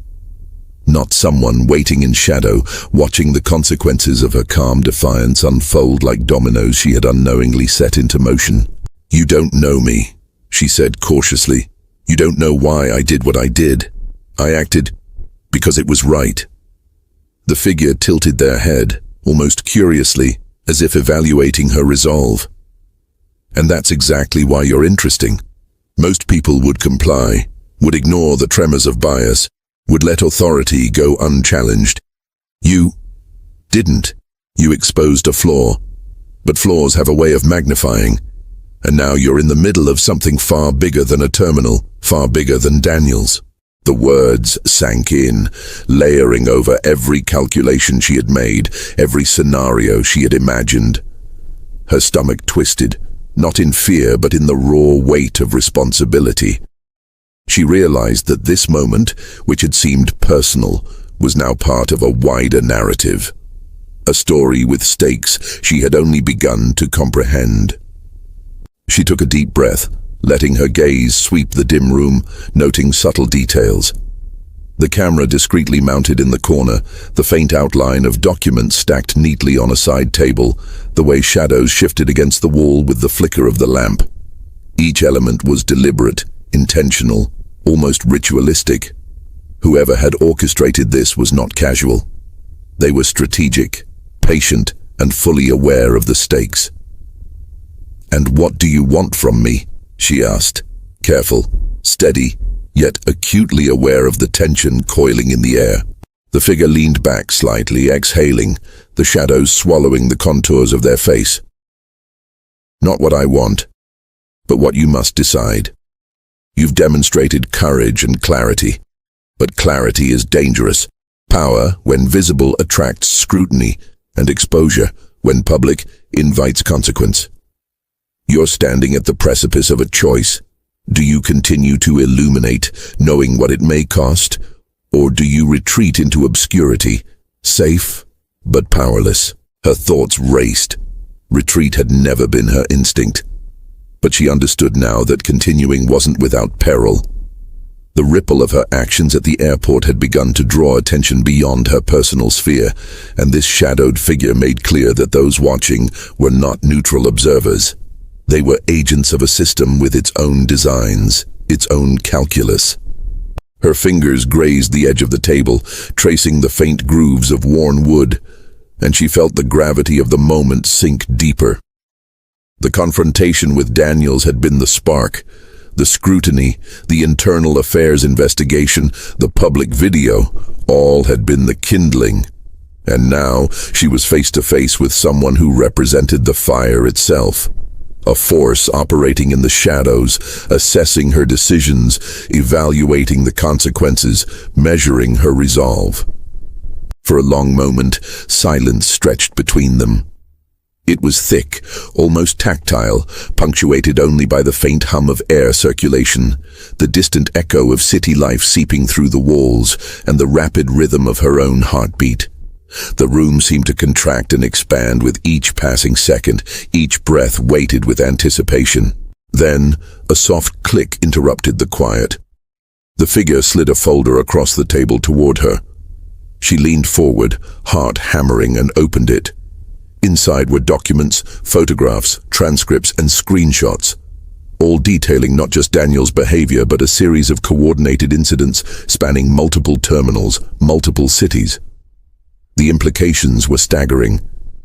Not someone waiting in shadow, watching the consequences of her calm defiance unfold like dominoes she had unknowingly set into motion. "You don't know me," she said cautiously. "You don't know why I did what I did. I acted because it was right." The figure tilted their head, almost curiously, as if evaluating her resolve. "And that's exactly why you're interesting. Most people would comply, would ignore the tremors of bias, would let authority go unchallenged. You didn't. You exposed a flaw. But flaws have a way of magnifying. And now you're in the middle of something far bigger than a terminal, far bigger than Daniels." The words sank in, layering over every calculation she had made, every scenario she had imagined. Her stomach twisted, not in fear but in the raw weight of responsibility. She realized that this moment, which had seemed personal, was now part of a wider narrative. A story with stakes she had only begun to comprehend. She took a deep breath, letting her gaze sweep the dim room, noting subtle details. The camera discreetly mounted in the corner, the faint outline of documents stacked neatly on a side table, the way shadows shifted against the wall with the flicker of the lamp. Each element was deliberate, intentional, almost ritualistic. Whoever had orchestrated this was not casual. They were strategic, patient, and fully aware of the stakes. "And what do you want from me?" she asked, careful, steady, yet acutely aware of the tension coiling in the air. The figure leaned back slightly, exhaling, the shadows swallowing the contours of their face. "Not what I want, but what you must decide. You've demonstrated courage and clarity. But clarity is dangerous. Power, when visible, attracts scrutiny, and exposure, when public, invites consequence. You're standing at the precipice of a choice. Do you continue to illuminate, knowing what it may cost, or do you retreat into obscurity, safe but powerless? Her thoughts raced. Retreat had never been her instinct, but she understood now that continuing wasn't without peril. The ripple of her actions at the airport had begun to draw attention beyond her personal sphere, and this shadowed figure made clear that those watching were not neutral observers. They were agents of a system with its own designs, its own calculus. Her fingers grazed the edge of the table, tracing the faint grooves of worn wood, and she felt the gravity of the moment sink deeper. The confrontation with Daniels had been the spark. The scrutiny, the internal affairs investigation, the public video, all had been the kindling. And now she was face to face with someone who represented the fire itself. A force operating in the shadows, assessing her decisions, evaluating the consequences, measuring her resolve. For a long moment, silence stretched between them. It was thick, almost tactile, punctuated only by the faint hum of air circulation, the distant echo of city life seeping through the walls, and the rapid rhythm of her own heartbeat. The room seemed to contract and expand with each passing second, each breath weighted with anticipation. Then, a soft click interrupted the quiet. The figure slid a folder across the table toward her. She leaned forward, heart hammering, and opened it. Inside were documents, photographs, transcripts, and screenshots, all detailing not just Daniel's behavior but a series of coordinated incidents spanning multiple terminals, multiple cities. The implications were staggering.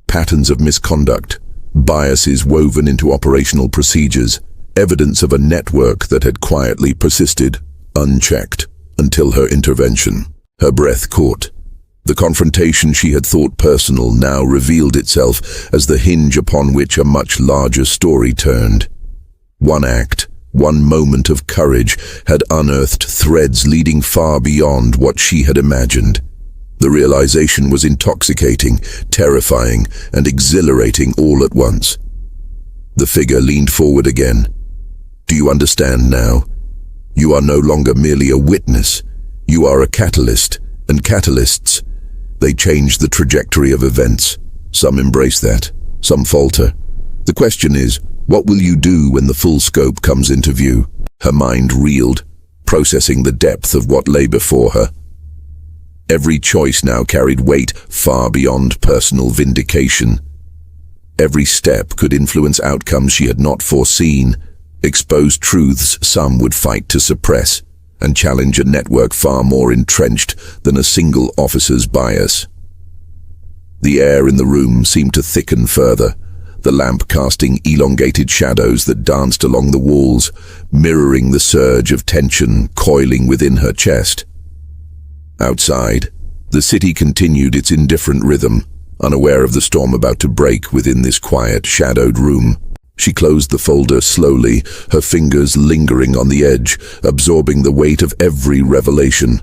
Patterns of misconduct, biases woven into operational procedures, evidence of a network that had quietly persisted, unchecked, until her intervention. Her breath caught. The confrontation she had thought personal now revealed itself as the hinge upon which a much larger story turned. One act, one moment of courage had unearthed threads leading far beyond what she had imagined. The realization was intoxicating, terrifying, and exhilarating all at once. The figure leaned forward again. Do you understand now? You are no longer merely a witness. You are a catalyst, and catalysts, they change the trajectory of events. Some embrace that, some falter. The question is, what will you do when the full scope comes into view? Her mind reeled, processing the depth of what lay before her. Every choice now carried weight far beyond personal vindication. Every step could influence outcomes she had not foreseen, expose truths some would fight to suppress, and challenge a network far more entrenched than a single officer's bias. The air in the room seemed to thicken further, the lamp casting elongated shadows that danced along the walls, mirroring the surge of tension coiling within her chest. Outside, the city continued its indifferent rhythm, unaware of the storm about to break within this quiet, shadowed room. She closed the folder slowly, her fingers lingering on the edge, absorbing the weight of every revelation.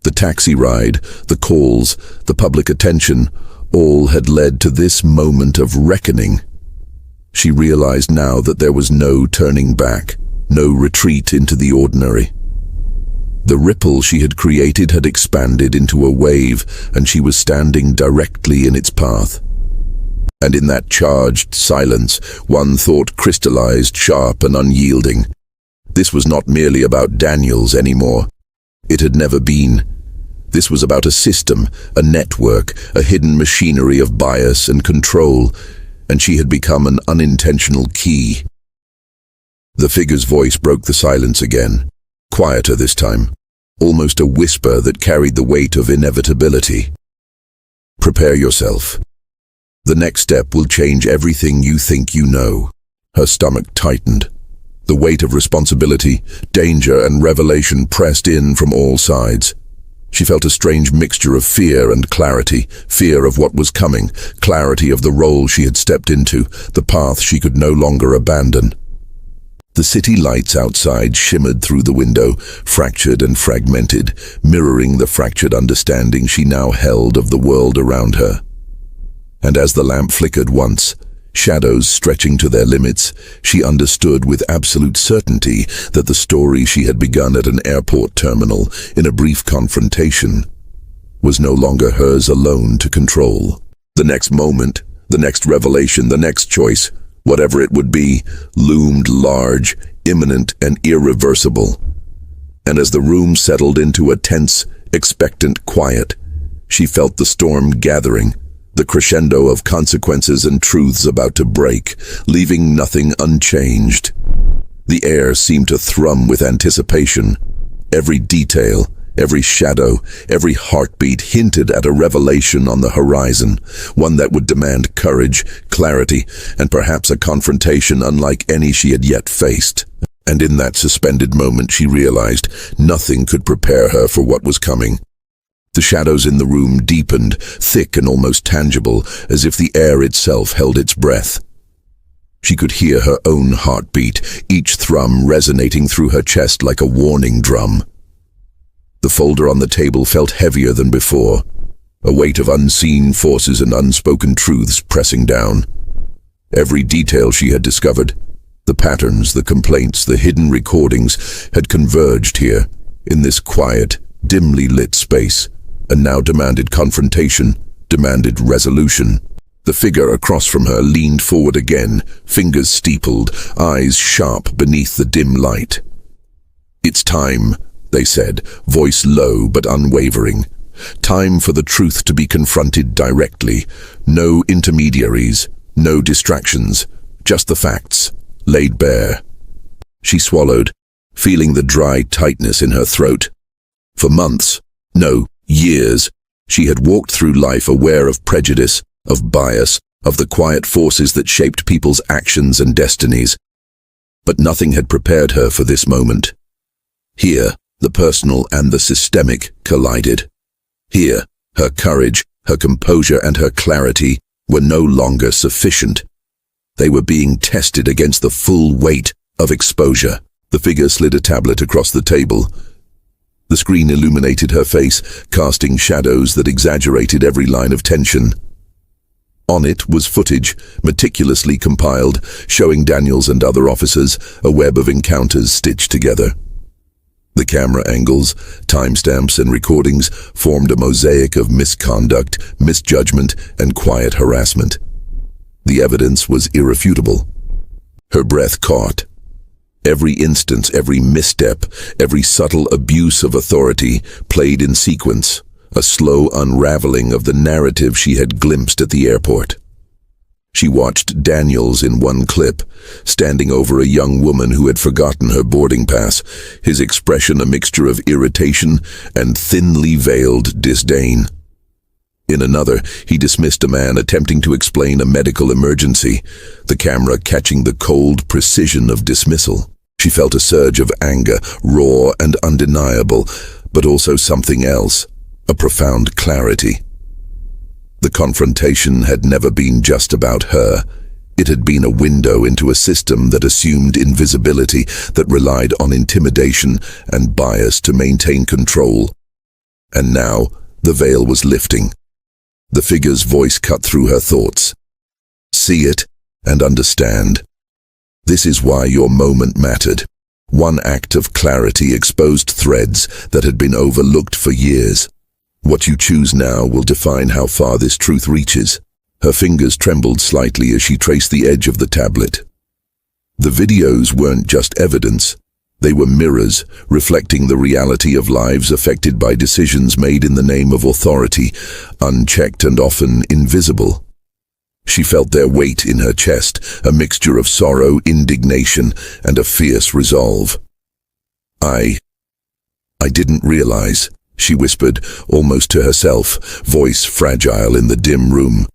The taxi ride, the calls, the public attention, all had led to this moment of reckoning. She realized now that there was no turning back, no retreat into the ordinary. The ripple she had created had expanded into a wave, and she was standing directly in its path. And in that charged silence, one thought crystallized, sharp and unyielding. This was not merely about Daniels anymore. It had never been. This was about a system, a network, a hidden machinery of bias and control, and she had become an unintentional key. The figure's voice broke the silence again, quieter this time, almost a whisper that carried the weight of inevitability. Prepare yourself. The next step will change everything you think you know. Her stomach tightened. The weight of responsibility, danger, and revelation pressed in from all sides. She felt a strange mixture of fear and clarity, fear of what was coming, clarity of the role she had stepped into, the path she could no longer abandon. The city lights outside shimmered through the window, fractured and fragmented, mirroring the fractured understanding she now held of the world around her. And as the lamp flickered once, shadows stretching to their limits, she understood with absolute certainty that the story she had begun at an airport terminal in a brief confrontation was no longer hers alone to control. The next moment, the next revelation, the next choice, whatever it would be, loomed large, imminent, and irreversible. And as the room settled into a tense, expectant quiet, she felt the storm gathering, the crescendo of consequences and truths about to break, leaving nothing unchanged. The air seemed to thrum with anticipation. Every detail, every shadow, every heartbeat hinted at a revelation on the horizon, one that would demand courage, clarity, and perhaps a confrontation unlike any she had yet faced. And in that suspended moment she realized nothing could prepare her for what was coming. The shadows in the room deepened, thick and almost tangible, as if the air itself held its breath. She could hear her own heartbeat, each thrum resonating through her chest like a warning drum. The folder on the table felt heavier than before, a weight of unseen forces and unspoken truths pressing down. Every detail she had discovered, the patterns, the complaints, the hidden recordings, had converged here, in this quiet, dimly lit space, and now demanded confrontation, demanded resolution. The figure across from her leaned forward again, fingers steepled, eyes sharp beneath the dim light. "It's time," they said, voice low but unwavering. "Time for the truth to be confronted directly. No intermediaries, no distractions, just the facts, laid bare." She swallowed, feeling the dry tightness in her throat. For months, no, years, she had walked through life aware of prejudice, of bias, of the quiet forces that shaped people's actions and destinies. But nothing had prepared her for this moment. Here, the personal and the systemic collided. Here, her courage, her composure, and her clarity were no longer sufficient. They were being tested against the full weight of exposure. The figure slid a tablet across the table. The screen illuminated her face, casting shadows that exaggerated every line of tension. On it was footage, meticulously compiled, showing Daniels and other officers, a web of encounters stitched together. The camera angles, timestamps, and recordings formed a mosaic of misconduct, misjudgment, and quiet harassment. The evidence was irrefutable. Her breath caught. Every instance, every misstep, every subtle abuse of authority played in sequence, a slow unraveling of the narrative she had glimpsed at the airport. She watched Daniels in one clip, standing over a young woman who had forgotten her boarding pass, his expression a mixture of irritation and thinly veiled disdain. In another, he dismissed a man attempting to explain a medical emergency, the camera catching the cold precision of dismissal. She felt a surge of anger, raw and undeniable, but also something else, a profound clarity. The confrontation had never been just about her. It had been a window into a system that assumed invisibility, that relied on intimidation and bias to maintain control. And now, the veil was lifting. The figure's voice cut through her thoughts. "See it and understand. This is why your moment mattered. One act of clarity exposed threads that had been overlooked for years. What you choose now will define how far this truth reaches." Her fingers trembled slightly as she traced the edge of the tablet. The videos weren't just evidence. They were mirrors, reflecting the reality of lives affected by decisions made in the name of authority, unchecked and often invisible. She felt their weight in her chest, a mixture of sorrow, indignation, and a fierce resolve. I didn't realize," she whispered, almost to herself, voice fragile in the dim room.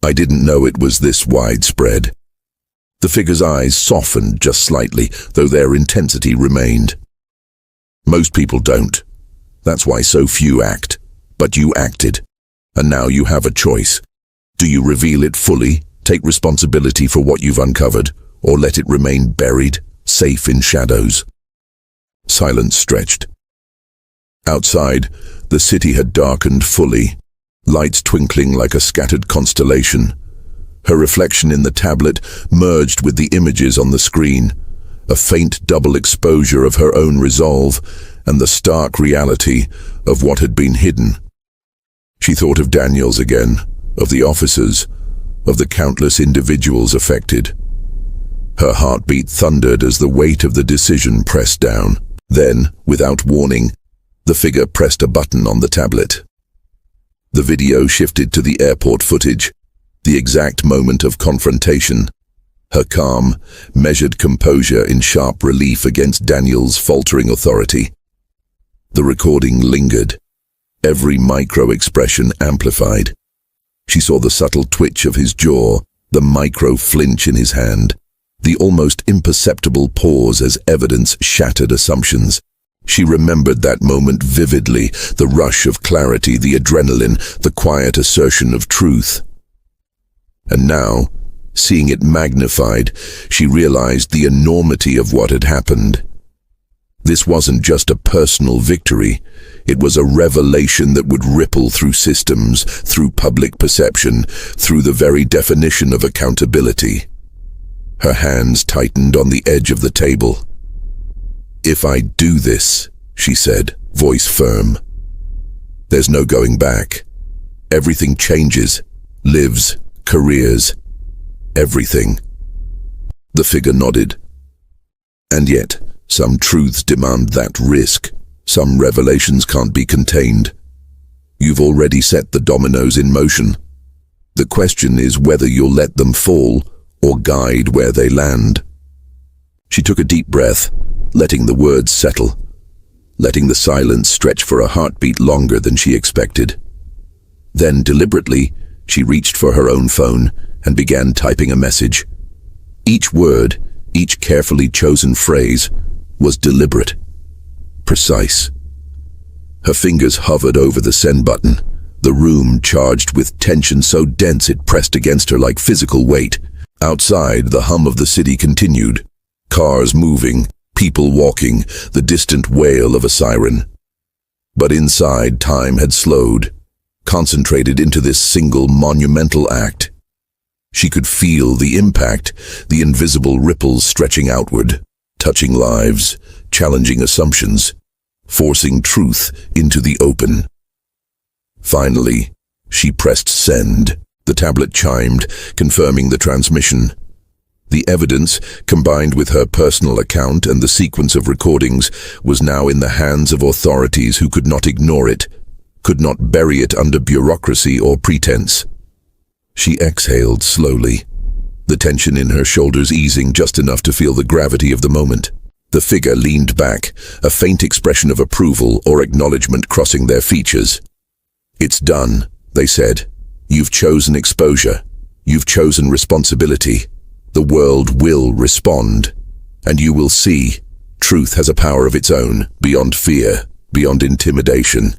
"I didn't know it was this widespread." The figure's eyes softened just slightly, though their intensity remained. "Most people don't. That's why so few act. But you acted. And now you have a choice. Do you reveal it fully, take responsibility for what you've uncovered, or let it remain buried, safe in shadows. Silence stretched. Outside, the city had darkened fully, lights twinkling like a scattered constellation. Her reflection in the tablet merged with the images on the screen, a faint double exposure of her own resolve and the stark reality of what had been hidden. She thought of Daniels again, of the officers, of the countless individuals affected. Her heartbeat thundered as the weight of the decision pressed down. Then, without warning, the figure pressed a button on the tablet. The video shifted to the airport footage, the exact moment of confrontation. Her calm, measured composure in sharp relief against Daniel's faltering authority. The recording lingered, every micro-expression amplified. She saw the subtle twitch of his jaw, the micro-flinch in his hand, the almost imperceptible pause as evidence shattered assumptions. She remembered that moment vividly, the rush of clarity, the adrenaline, the quiet assertion of truth. And now, seeing it magnified, she realized the enormity of what had happened. This wasn't just a personal victory. It was a revelation that would ripple through systems, through public perception, through the very definition of accountability. Her hands tightened on the edge of the table. "If I do this," she said, voice firm, "there's no going back. Everything changes, lives, careers, everything." The figure nodded. "And yet, some truths demand that risk. Some revelations can't be contained. You've already set the dominoes in motion. The question is whether you'll let them fall or guide where they land." She took a deep breath, letting the words settle, letting the silence stretch for a heartbeat longer than she expected. Then, deliberately, she reached for her own phone and began typing a message. Each word, each carefully chosen phrase, was deliberate, precise. Her fingers hovered over the send button, the room charged with tension so dense it pressed against her like physical weight. Outside, the hum of the city continued. Cars moving, people walking, the distant wail of a siren. But inside, time had slowed, concentrated into this single monumental act. She could feel the impact, the invisible ripples stretching outward, touching lives, challenging assumptions, forcing truth into the open. Finally, she pressed send. The tablet chimed, confirming the transmission. The evidence, combined with her personal account and the sequence of recordings, was now in the hands of authorities who could not ignore it, could not bury it under bureaucracy or pretense. She exhaled slowly, the tension in her shoulders easing just enough to feel the gravity of the moment. The figure leaned back, a faint expression of approval or acknowledgement crossing their features. "It's done," they said. "You've chosen exposure. You've chosen responsibility. The world will respond. And you will see, truth has a power of its own, beyond fear, beyond intimidation.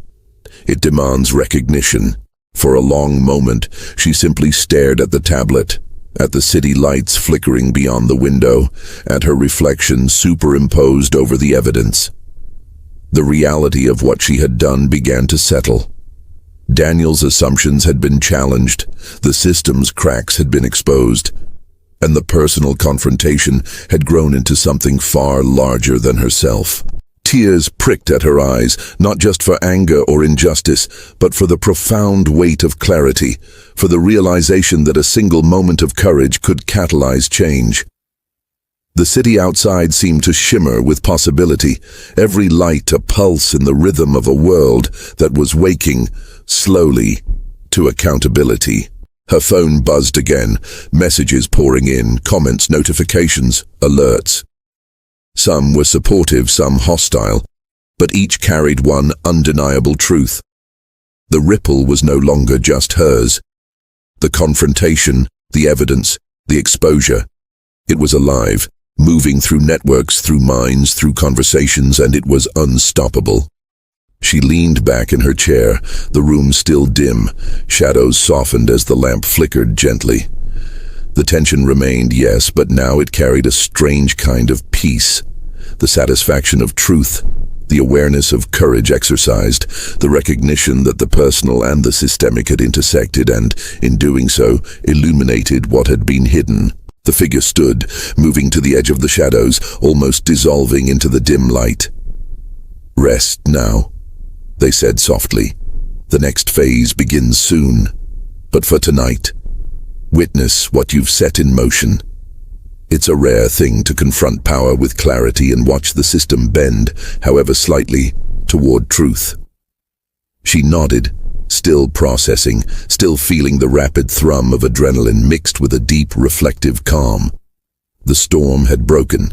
It demands recognition." For a long moment, she simply stared at the tablet, at the city lights flickering beyond the window, at her reflection superimposed over the evidence. The reality of what she had done began to settle. Daniel's assumptions had been challenged, the system's cracks had been exposed, and the personal confrontation had grown into something far larger than herself. Tears pricked at her eyes, not just for anger or injustice, but for the profound weight of clarity, for the realization that a single moment of courage could catalyze change. The city outside seemed to shimmer with possibility, every light a pulse in the rhythm of a world that was waking, slowly, to accountability. Her phone buzzed again, messages pouring in, comments, notifications, alerts. Some were supportive, some hostile, but each carried one undeniable truth. The ripple was no longer just hers. The confrontation, the evidence, the exposure, it was alive, moving through networks, through minds, through conversations, and it was unstoppable. She leaned back in her chair, the room still dim, shadows softened as the lamp flickered gently. The tension remained, yes, but now it carried a strange kind of peace. The satisfaction of truth, the awareness of courage exercised, the recognition that the personal and the systemic had intersected and, in doing so, illuminated what had been hidden. The figure stood, moving to the edge of the shadows, almost dissolving into the dim light. "Rest now," they said softly. "The next phase begins soon. But for tonight, witness what you've set in motion." It's a rare thing to confront power with clarity and watch the system bend, however slightly, toward truth. She nodded, still processing, still feeling the rapid thrum of adrenaline mixed with a deep, reflective calm. The storm had broken.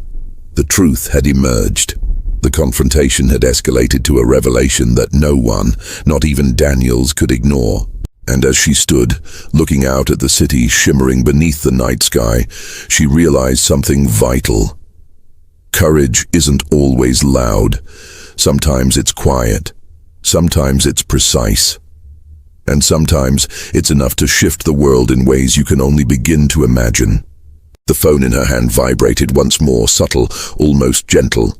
The truth had emerged. The confrontation had escalated to a revelation that no one, not even Daniels, could ignore. And as she stood, looking out at the city shimmering beneath the night sky, she realized something vital. Courage isn't always loud. Sometimes it's quiet. Sometimes it's precise. And sometimes it's enough to shift the world in ways you can only begin to imagine. The phone in her hand vibrated once more, subtle, almost gentle.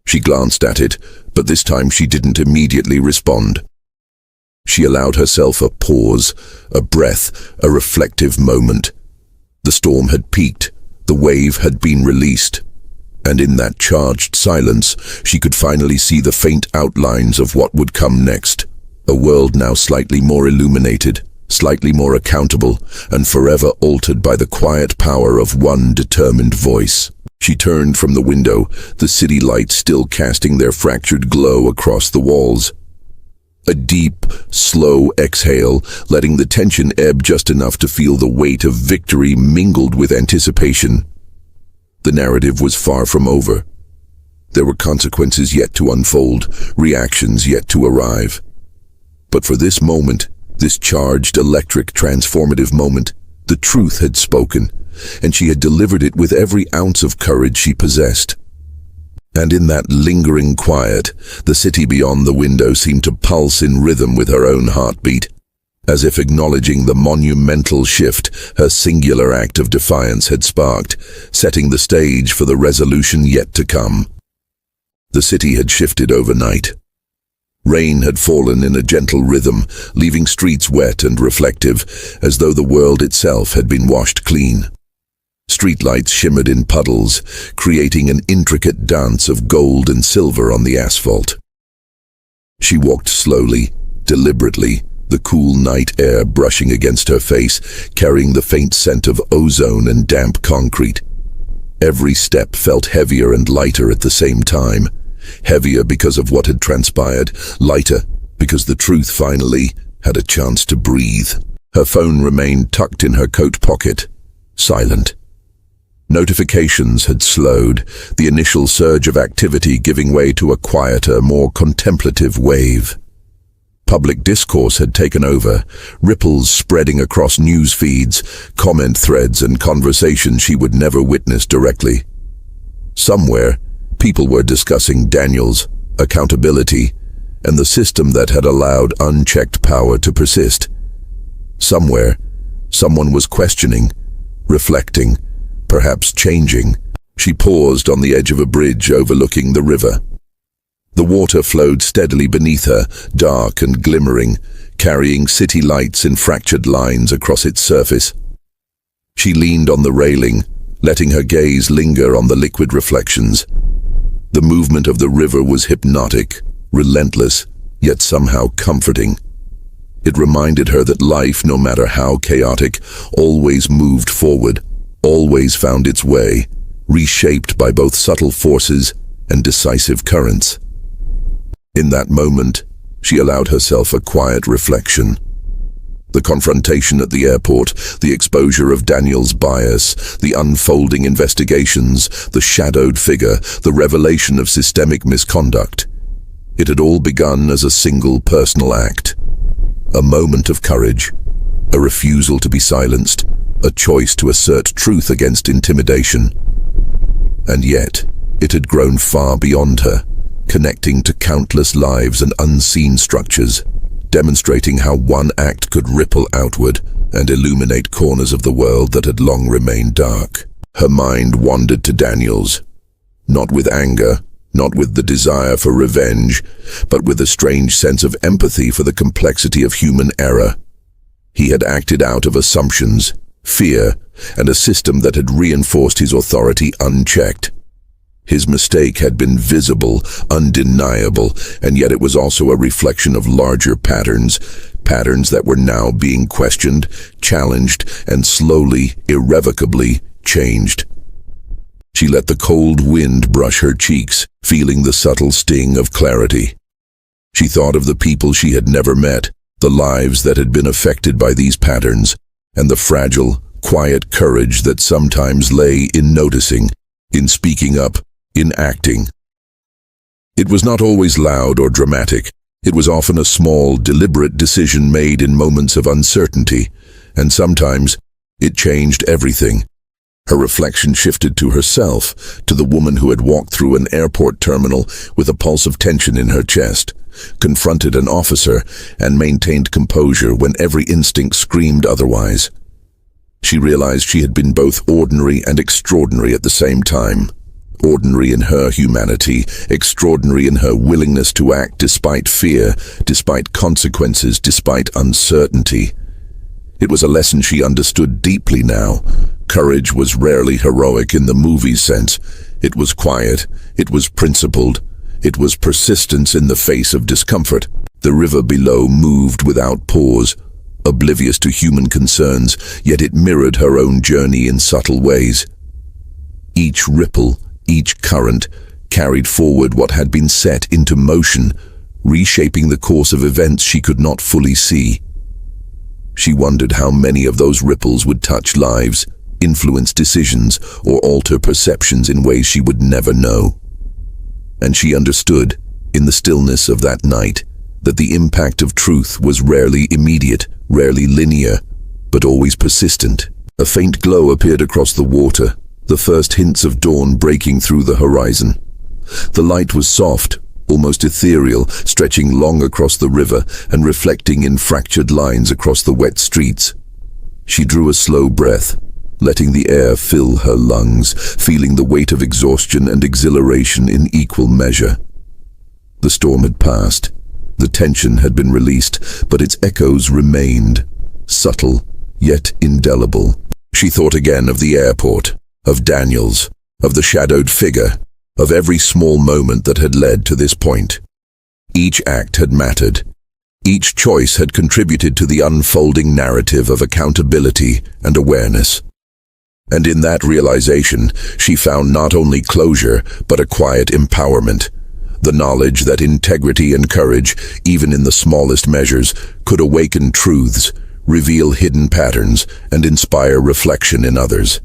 She glanced at it, but this time she didn't immediately respond. She allowed herself a pause, a breath, a reflective moment. The storm had peaked, the wave had been released, and in that charged silence, she could finally see the faint outlines of what would come next. A world now slightly more illuminated, slightly more accountable, and forever altered by the quiet power of one determined voice. She turned from the window, the city lights still casting their fractured glow across the walls. A deep, slow exhale, letting the tension ebb just enough to feel the weight of victory mingled with anticipation. The narrative was far from over. There were consequences yet to unfold, reactions yet to arrive. But for this moment, this charged, electric, transformative moment, the truth had spoken, and she had delivered it with every ounce of courage she possessed. And in that lingering quiet, the city beyond the window seemed to pulse in rhythm with her own heartbeat, as if acknowledging the monumental shift her singular act of defiance had sparked, setting the stage for the resolution yet to come. The city had shifted overnight. Rain had fallen in a gentle rhythm, leaving streets wet and reflective, as though the world itself had been washed clean. Streetlights shimmered in puddles, creating an intricate dance of gold and silver on the asphalt. She walked slowly, deliberately, the cool night air brushing against her face, carrying the faint scent of ozone and damp concrete. Every step felt heavier and lighter at the same time. Heavier because of what had transpired, lighter because the truth finally had a chance to breathe. Her phone remained tucked in her coat pocket, silent. Notifications had slowed, the initial surge of activity giving way to a quieter, more contemplative wave. Public discourse had taken over, ripples spreading across news feeds, comment threads and conversations she would never witness directly. Somewhere, people were discussing Daniels, accountability, and the system that had allowed unchecked power to persist. Somewhere, someone was questioning, reflecting, perhaps changing. She paused on the edge of a bridge overlooking the river. The water flowed steadily beneath her, dark and glimmering, carrying city lights in fractured lines across its surface. She leaned on the railing, letting her gaze linger on the liquid reflections. The movement of the river was hypnotic, relentless, yet somehow comforting. It reminded her that life, no matter how chaotic, always moved forward, always found its way, reshaped by both subtle forces and decisive currents. In that moment, she allowed herself a quiet reflection. The confrontation at the airport, the exposure of Daniel's bias, the unfolding investigations, the shadowed figure, the revelation of systemic misconduct. It had all begun as a single personal act. A moment of courage, a refusal to be silenced, a choice to assert truth against intimidation. And yet, it had grown far beyond her, connecting to countless lives and unseen structures. demonstrating how one act could ripple outward and illuminate corners of the world that had long remained dark. Her mind wandered to Daniel's, not with anger, not with the desire for revenge, but with a strange sense of empathy for the complexity of human error. He had acted out of assumptions, fear, and a system that had reinforced his authority unchecked. His mistake had been visible, undeniable, and yet it was also a reflection of larger patterns that were now being questioned, challenged, and slowly, irrevocably changed. She let the cold wind brush her cheeks, feeling the subtle sting of clarity. She thought of the people she had never met, the lives that had been affected by these patterns, and the fragile, quiet courage that sometimes lay in noticing, in speaking up, in acting. It was not always loud or dramatic. It was often a small, deliberate decision made in moments of uncertainty, and sometimes it changed everything. Her reflection shifted to herself, to the woman who had walked through an airport terminal with a pulse of tension in her chest, confronted an officer, and maintained composure when every instinct screamed otherwise. She realized she had been both ordinary and extraordinary at the same time. Ordinary in her humanity, extraordinary in her willingness to act despite fear, despite consequences, despite uncertainty. It was a lesson she understood deeply now. Courage was rarely heroic in the movie sense. It was quiet, it was principled, it was persistence in the face of discomfort. The river below moved without pause, oblivious to human concerns, yet it mirrored her own journey in subtle ways. Each ripple, each current, carried forward what had been set into motion, reshaping the course of events she could not fully see. She wondered how many of those ripples would touch lives, influence decisions, or alter perceptions in ways she would never know. And she understood, in the stillness of that night, that the impact of truth was rarely immediate, rarely linear, but always persistent. A faint glow appeared across the water, the first hints of dawn breaking through the horizon. The light was soft, almost ethereal, stretching long across the river and reflecting in fractured lines across the wet streets. She drew a slow breath, letting the air fill her lungs, feeling the weight of exhaustion and exhilaration in equal measure. The storm had passed. The tension had been released, but its echoes remained, subtle, yet indelible. She thought again of the airport, of Daniel's, of the shadowed figure, of every small moment that had led to this point. Each act had mattered. Each choice had contributed to the unfolding narrative of accountability and awareness. And in that realization, she found not only closure, but a quiet empowerment. The knowledge that integrity and courage, even in the smallest measures, could awaken truths, reveal hidden patterns, and inspire reflection in others.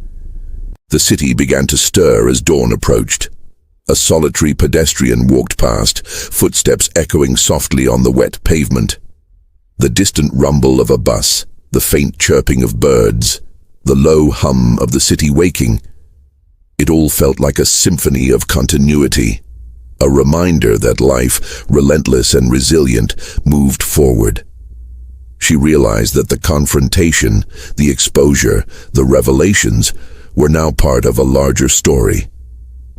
The city began to stir as dawn approached. A solitary pedestrian walked past, footsteps echoing softly on the wet pavement. The distant rumble of a bus, the faint chirping of birds, the low hum of the city waking. It all felt like a symphony of continuity, a reminder that life, relentless and resilient, moved forward. She realized that the confrontation, the exposure, the revelations were now part of a larger story,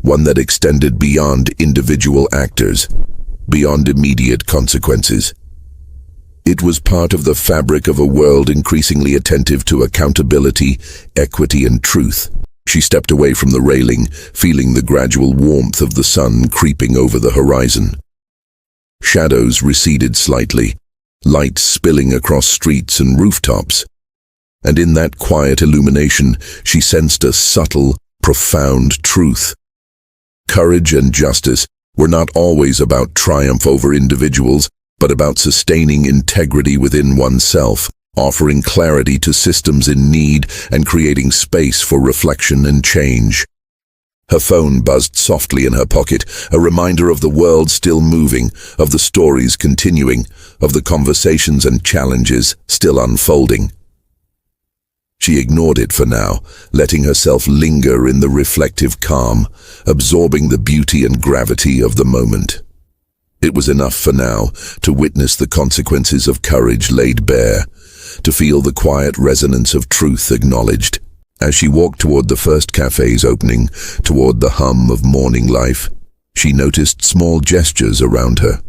one that extended beyond individual actors, beyond immediate consequences. It was part of the fabric of a world increasingly attentive to accountability, equity, and truth. She stepped away from the railing, feeling the gradual warmth of the sun creeping over the horizon. Shadows receded slightly, light spilling across streets and rooftops. And in that quiet illumination, she sensed a subtle, profound truth. Courage and justice were not always about triumph over individuals, but about sustaining integrity within oneself, offering clarity to systems in need and creating space for reflection and change. Her phone buzzed softly in her pocket, a reminder of the world still moving, of the stories continuing, of the conversations and challenges still unfolding. She ignored it for now, letting herself linger in the reflective calm, absorbing the beauty and gravity of the moment. It was enough for now to witness the consequences of courage laid bare, to feel the quiet resonance of truth acknowledged. As she walked toward the first cafe's opening, toward the hum of morning life, she noticed small gestures around her.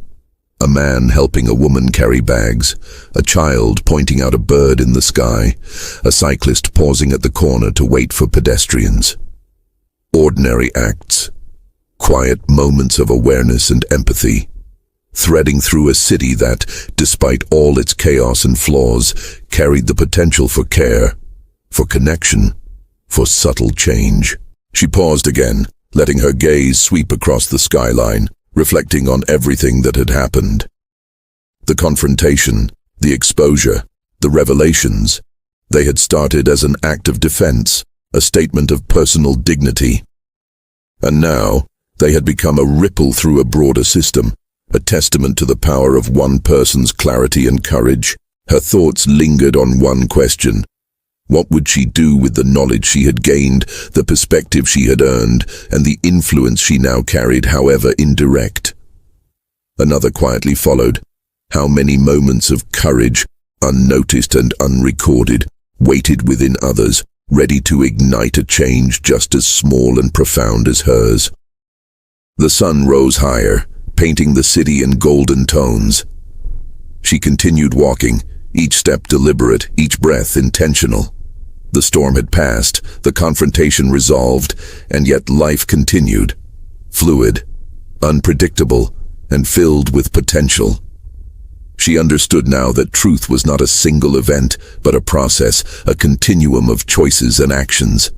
A man helping a woman carry bags, a child pointing out a bird in the sky, a cyclist pausing at the corner to wait for pedestrians. Ordinary acts, quiet moments of awareness and empathy, threading through a city that, despite all its chaos and flaws, carried the potential for care, for connection, for subtle change. She paused again, letting her gaze sweep across the skyline, reflecting on everything that had happened. The confrontation, the exposure, the revelations, they had started as an act of defense, a statement of personal dignity. And now, they had become a ripple through a broader system, a testament to the power of one person's clarity and courage. Her thoughts lingered on one question. What would she do with the knowledge she had gained, the perspective she had earned, and the influence she now carried, however indirect? Another quietly followed. How many moments of courage, unnoticed and unrecorded, waited within others, ready to ignite a change just as small and profound as hers. The sun rose higher, painting the city in golden tones. She continued walking, each step deliberate, each breath intentional. The storm had passed, the confrontation resolved, and yet life continued, fluid, unpredictable, and filled with potential. She understood now that truth was not a single event, but a process, a continuum of choices and actions.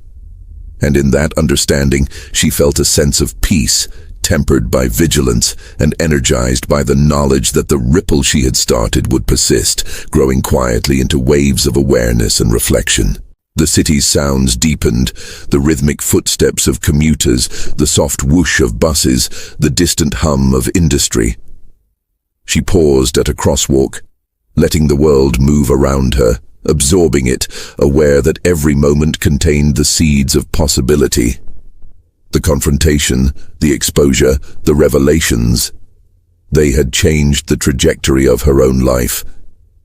And in that understanding, she felt a sense of peace, tempered by vigilance and energized by the knowledge that the ripple she had started would persist, growing quietly into waves of awareness and reflection. The city's sounds deepened, the rhythmic footsteps of commuters, the soft whoosh of buses, the distant hum of industry. She paused at a crosswalk, letting the world move around her, absorbing it, aware that every moment contained the seeds of possibility. The confrontation, the exposure, the revelations, they had changed the trajectory of her own life,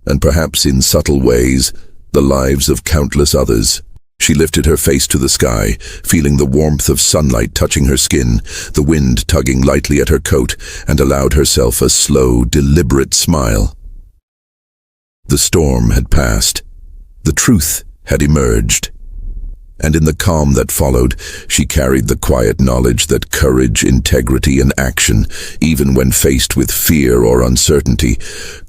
and perhaps in subtle ways, the lives of countless others. She lifted her face to the sky, feeling the warmth of sunlight touching her skin, the wind tugging lightly at her coat, and allowed herself a slow, deliberate smile. The storm had passed. The truth had emerged. And in the calm that followed, she carried the quiet knowledge that courage, integrity, and action, even when faced with fear or uncertainty,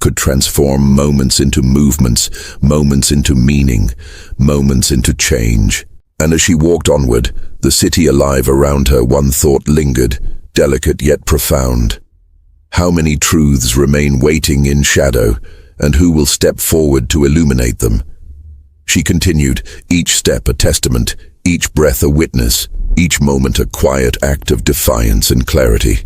could transform moments into movements, moments into meaning, moments into change. And as she walked onward, the city alive around her, one thought lingered, delicate yet profound. How many truths remain waiting in shadow, and who will step forward to illuminate them? She continued, each step a testament, each breath a witness, each moment a quiet act of defiance and clarity.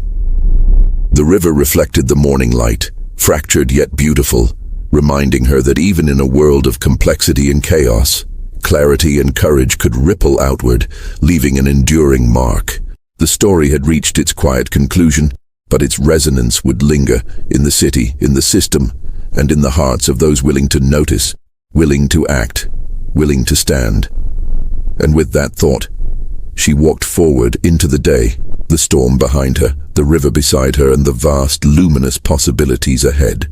The river reflected the morning light, fractured yet beautiful, reminding her that even in a world of complexity and chaos, clarity and courage could ripple outward, leaving an enduring mark. The story had reached its quiet conclusion, but its resonance would linger in the city, in the system, and in the hearts of those willing to notice, willing to act, willing to stand. And with that thought, she walked forward into the day, the storm behind her, the river beside her, and the vast, luminous possibilities ahead.